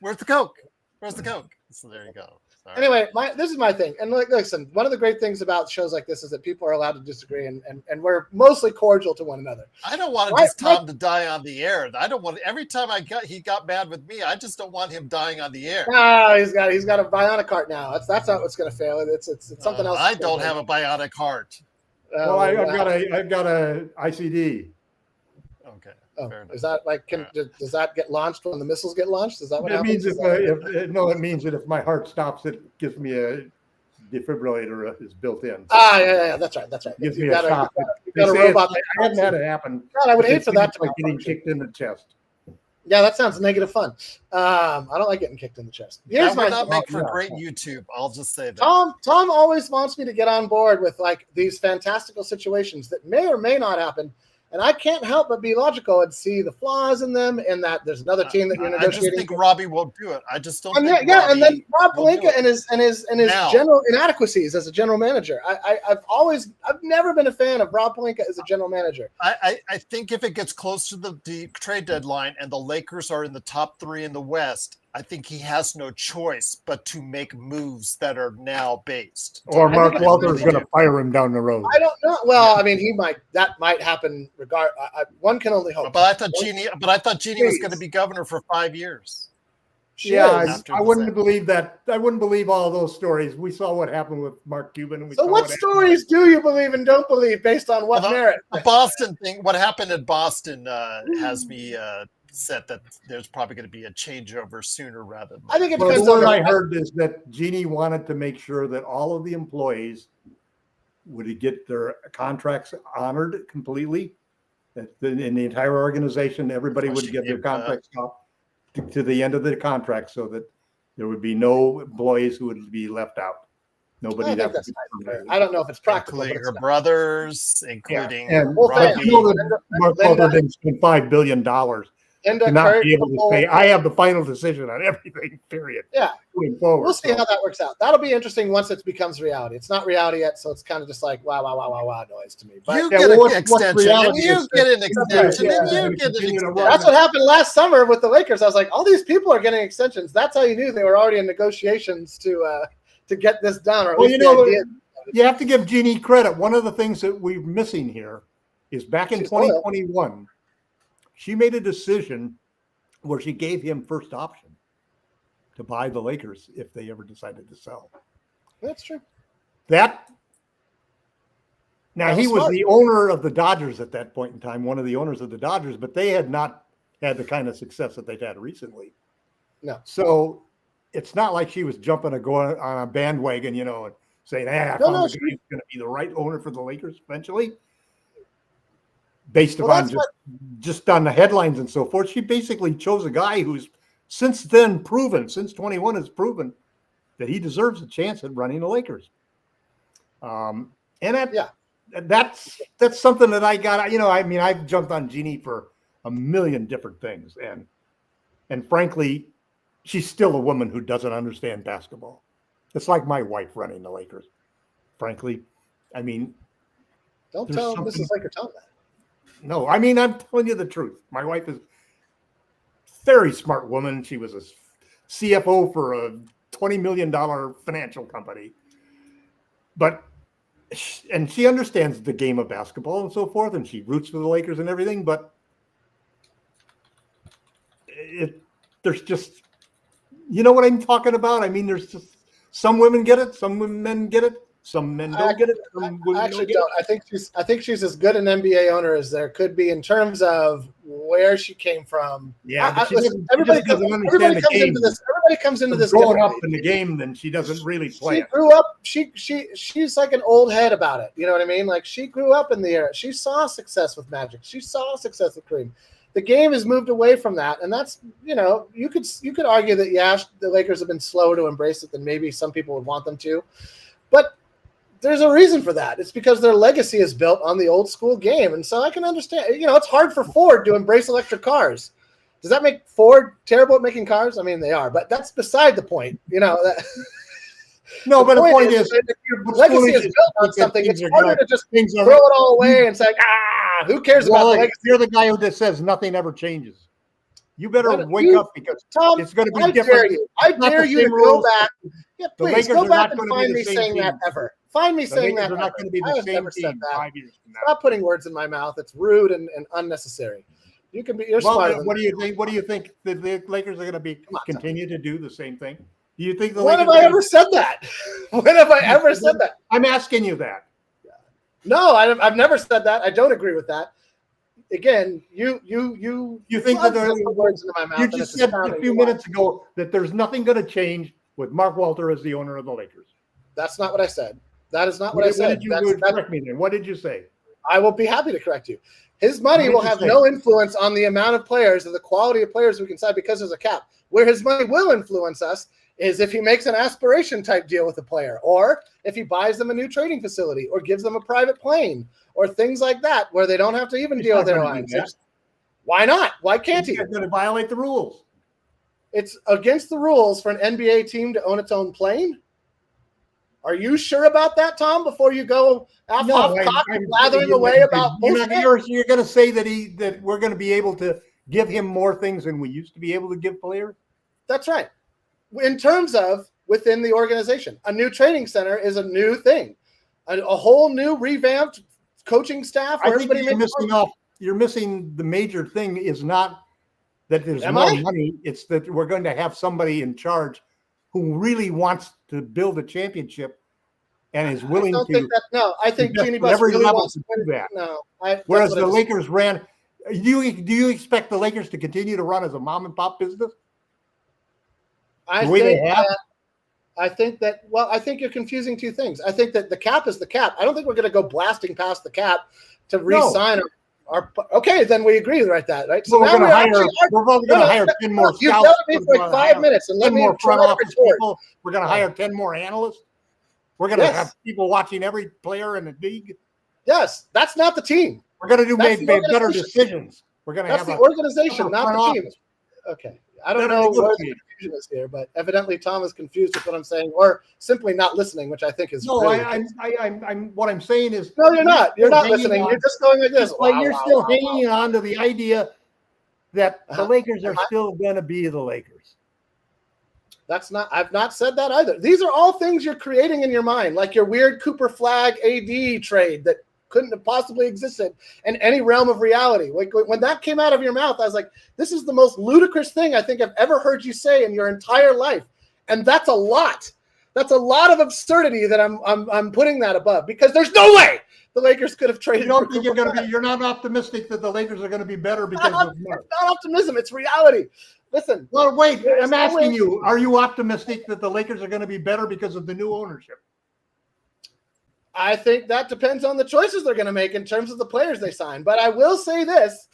Where's the Coke? Where's the Coke? So there you go. Sorry. Anyway, this is my thing. And listen, one of the great things about shows like this is that people are allowed to disagree and we're mostly cordial to one another. I don't want Tom to die on the air. I don't want every time he got mad with me, I just don't want him dying on the air. No, he's got a bionic heart now. That's not what's gonna fail. It's something else. I don't have a bionic heart. Well, I've got a ICD. Okay. Oh, is that does that get launched when the missiles get launched? Is that what happens? It means that if my heart stops, it gives me a defibrillator is built in. Yeah, that's right. It gives me a shock. You got a robot. I haven't had it happen. God, I would hate for that to like getting kicked in the chest. Yeah, that sounds negative fun. I don't like getting kicked in the chest. That would not make for great YouTube. I'll just say that. Tom always wants me to get on board with like these fantastical situations that may or may not happen. And I can't help but be logical and see the flaws in them, and that there's another team that you're negotiating. I just think Robbie won't do it. I just don't. And then Rob Pelinka and his general inadequacies as a general manager. I've never been a fan of Rob Pelinka as a general manager. I think if it gets close to the trade deadline and the Lakers are in the top 3 in the West, I think he has no choice but to make moves that are now based. Or Mark Walter is going to fire him down the road. I don't know. Well, I mean, that might happen. One can only hope. But I thought Jeannie was going to be governor for 5 years. I wouldn't believe that. I wouldn't believe all those stories. We saw what happened with Mark Cuban. So what stories do you believe and don't believe based on what merit? The Boston thing, what happened in Boston has me set that there's probably going to be a changeover sooner rather than later. I think it depends on what I heard is that Jeannie wanted to make sure that all of the employees would get their contracts honored completely. That in the entire organization, everybody would get their contracts off to the end of the contract so that there would be no employees who would be left out. Nobody. I don't know if it's practical. Including her brothers, including Mark Walter didn't spend $5 billion. To not be able to say, I have the final decision on everything, period. Yeah. Moving forward. We'll see how that works out. That'll be interesting once it becomes reality. It's not reality yet, so it's kind of just like wow noise to me. But you get an extension, and you get an extension, and you get an extension. That's what happened last summer with the Lakers. I was like, all these people are getting extensions. That's how you knew they were already in negotiations to get this done. Or you have to give Jeannie credit. One of the things that we're missing here is back in 2021, she made a decision where she gave him first option to buy the Lakers if they ever decided to sell. That's true. Now he was the owner of the Dodgers at that point in time, one of the owners of the Dodgers, but they had not had the kind of success that they've had recently. No. So it's not like she was jumping on a bandwagon, and saying, I found the guy who's going to be the right owner for the Lakers eventually. Based upon just on the headlines and so forth, she basically chose a guy who's since then since 21 has proven that he deserves a chance at running the Lakers. That's something that I got, I've jumped on Jeannie for a million different things. And frankly, she's still a woman who doesn't understand basketball. It's like my wife running the Lakers. Frankly, don't tell Mrs. Laker Tom that. No, I'm telling you the truth. My wife is a very smart woman. She was a CFO for a $20 million financial company. And she understands the game of basketball and so forth, and she roots for the Lakers and everything, but there's just, you know what I'm talking about? There's just some women get it, some men get it, some men don't get it. I actually don't. I think she's as good an NBA owner as there could be in terms of where she came from. Yeah, everybody comes into this. Everybody comes into this growing up in the game, then she doesn't really play. She grew up. She's like an old head about it. You know what I mean? Like she grew up in the era. She saw success with Magic. She saw success with Kareem. The game has moved away from that, and that's, you could argue that the Lakers have been slower to embrace it than maybe some people would want them to, but there's a reason for that. It's because their legacy is built on the old school game, and so I can understand. It's hard for Ford to embrace electric cars. Does that make Ford terrible at making cars? They are, but that's beside the point. No, but the point is, if your legacy is built on something, it's harder to just throw it all away and say, who cares about the legacy? You're the guy who just says nothing ever changes. You better wake up, because Tom, it's going to be different. I dare you to go back. Yeah, please go back and find me saying that ever. Find me saying that. They're not going to be the same team 5 years from now. Stop putting words in my mouth. It's rude and unnecessary. You're smarter. What do you think? What do you think the Lakers are going to continue to do the same thing? Do you think when have I ever said that? When have I ever said that? I'm asking you that. No, I've never said that. I don't agree with that. Again, you think that the words into my mouth. You just said a few minutes ago that there's nothing going to change with Mark Walter as the owner of the Lakers. That's not what I said. That is not what I said. Correct me then. What did you say? I will be happy to correct you. His money will have no influence on the amount of players or the quality of players we can sign because there's a cap. Where his money will influence us is if he makes an aspiration type deal with a player, or if he buys them a new trading facility, or gives them a private plane, or things like that, where they don't have to even deal with airlines. Why not? Why can't he? He's going to violate the rules. It's against the rules for an NBA team to own its own plane. Are you sure about that, Tom? Before you go off blathering away about bullshit? You're going to say that we're going to be able to give him more things than we used to be able to give players? That's right. In terms of within the organization, a new training center is a new thing, a whole new revamped coaching staff. I think you're missing the major thing is not that there's more money. It's that we're going to have somebody in charge who really wants to build a championship and is willing I think Jeannie Buss every really level wants to do that. No, whereas the Lakers ran. Do you expect the Lakers to continue to run as a mom and pop business? I think you're confusing two things. I think that the cap is the cap. I don't think we're going to go blasting past the cap to re-sign our. Okay, then we agree right? So we're going to hire 10 more scouts. You've done it for like 5 minutes, and let me front office people. We're going to hire 10 more analysts. We're going to have people watching every player in the league. Yes, that's not the team. We're going to do better decisions. We're going to have the organization, not the team. Okay. I don't know where the confusion is here, but evidently Tom is confused with what I'm saying, or simply not listening, which I think is I'm what I'm saying is no, you're not. You're not listening. You're just going like this. You're still hanging on to the idea that the Lakers are still going to be the Lakers. That's not. I've not said that either. These are all things you're creating in your mind, like your weird Cooper Flag AD trade that couldn't have possibly existed in any realm of reality. Like when that came out of your mouth, I was like, this is the most ludicrous thing I think I've ever heard you say in your entire life. And that's a lot. That's a lot of absurdity that I'm putting that above, because there's no way the Lakers could have traded. You don't think you're not optimistic that the Lakers are going to be better because of Mark? It's not optimism, it's reality. Listen. Well, wait, I'm asking you, are you optimistic that the Lakers are going to be better because of the new ownership? I think that depends on the choices they're going to make in terms of the players they sign. But I will say this.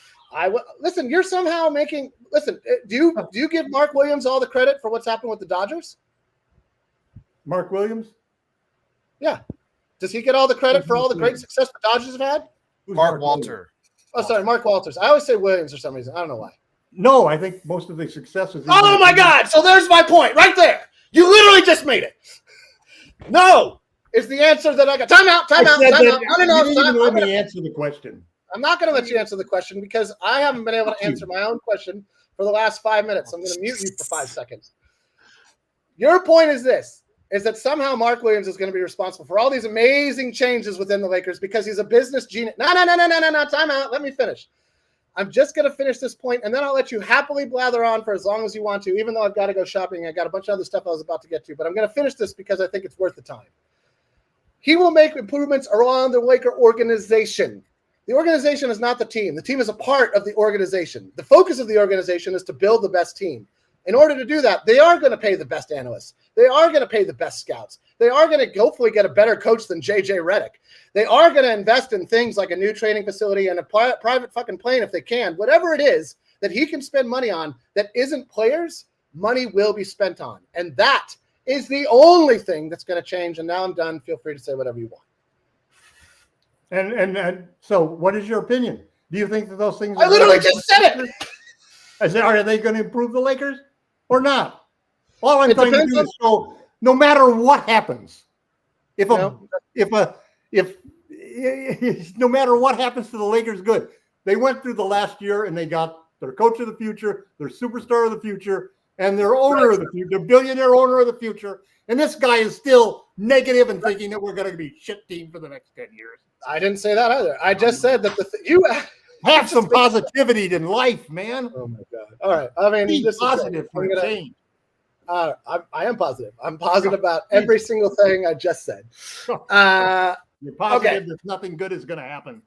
Listen. You're somehow making. Listen, do you give Mark Williams all the credit for what's happened with the Dodgers? Mark Williams? Yeah. Does he get all the credit for all the great success the Dodgers have had? Mark Walter. Oh, sorry, Mark Walters. I always say Williams for some reason. I don't know why. No, I think most of the success is. Oh my God! So there's my point right there. You literally just made it. No, is the answer that I got. Time out. You didn't even let I'm me answer the question. not going to let you answer the question because I haven't been able to answer my own question for the last 5 minutes. I'm going to mute you for 5 seconds. Your point is this. Is that somehow Mark Williams is going to be responsible for all these amazing changes within the Lakers because he's a business genius. No, time out. Let me finish. I'm just going to finish this point, and then I'll let you happily blather on for as long as you want to, even though I've got to go shopping. I got a bunch of other stuff I was about to get to, but I'm going to finish this because I think it's worth the time. He will make improvements around the Laker organization. The organization is not the team. The team is a part of the organization. The focus of the organization is to build the best team. In order to do that, they are going to pay the best analysts. They are going to pay the best scouts. They are going to hopefully get a better coach than J.J. Redick. They are going to invest in things like a new training facility and a private fucking plane if they can. Whatever it is that he can spend money on that isn't players, money will be spent on. And that is the only thing that's going to change. And now I'm done. Feel free to say whatever you want. And so what is your opinion? Do you think that those things I literally just said it. I said, are they going to improve the Lakers or not? All I'm trying to do is show no matter what happens, no matter what happens to the Lakers, good. They went through the last year and they got their coach of the future, their superstar of the future, and their owner of the future, their billionaire owner of the future. And this guy is still negative and thinking that we're going to be a shit team for the next 10 years. I didn't say that either. I just said that you have some positivity in life, man. Oh my God! All right, I mean, be positive for a change. I am positive. I'm positive about every single thing I just said. You're positive that nothing good is going to happen.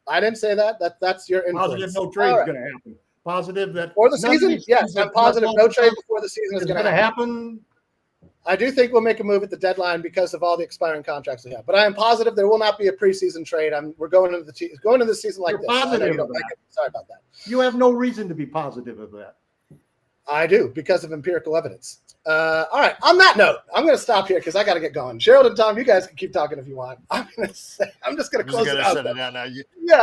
I didn't say that. That's your influence. Positive no trade is going to happen. Positive that for the season, yes, I'm positive no trade before the season is going to happen. I do think we'll make a move at the deadline because of all the expiring contracts we have. But I am positive there will not be a preseason trade. We're going into the season like You're this. Positive Sorry about that. You have no reason to be positive of that. I do because of empirical evidence. All right. On that note, I'm going to stop here because I got to get going. Gerald and Tom, you guys can keep talking if you want. I'm just going to close it out. Shut it down now.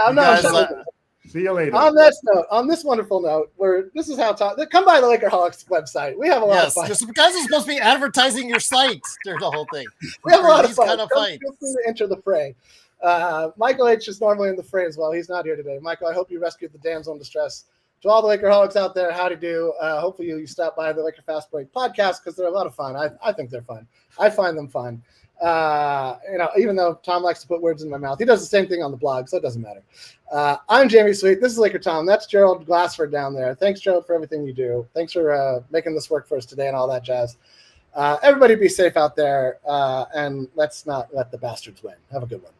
I'm not. See you later. On this wonderful note, this is how Tom. Come by the Lakerholics website. We have a lot of fun. Yes, guys are supposed to be advertising your site during the whole thing. We have a lot of fun. Kind of Feel free to enter the fray. Michael H is normally in the fray as well. He's not here today. Michael, I hope you rescued the damsel in distress. To all the Lakerholics out there, howdy do. Hopefully you stop by the Laker Fast Break podcast because they're a lot of fun. I think they're fun. I find them fun. Even though Tom likes to put words in my mouth, he does the same thing on the blog, so it doesn't matter. I'm Jamie Sweet. This is Laker Tom. That's Gerald Glassford down there. Thanks, Gerald, for everything you do. Thanks for making this work for us today and all that jazz. Everybody be safe out there, and let's not let the bastards win. Have a good one.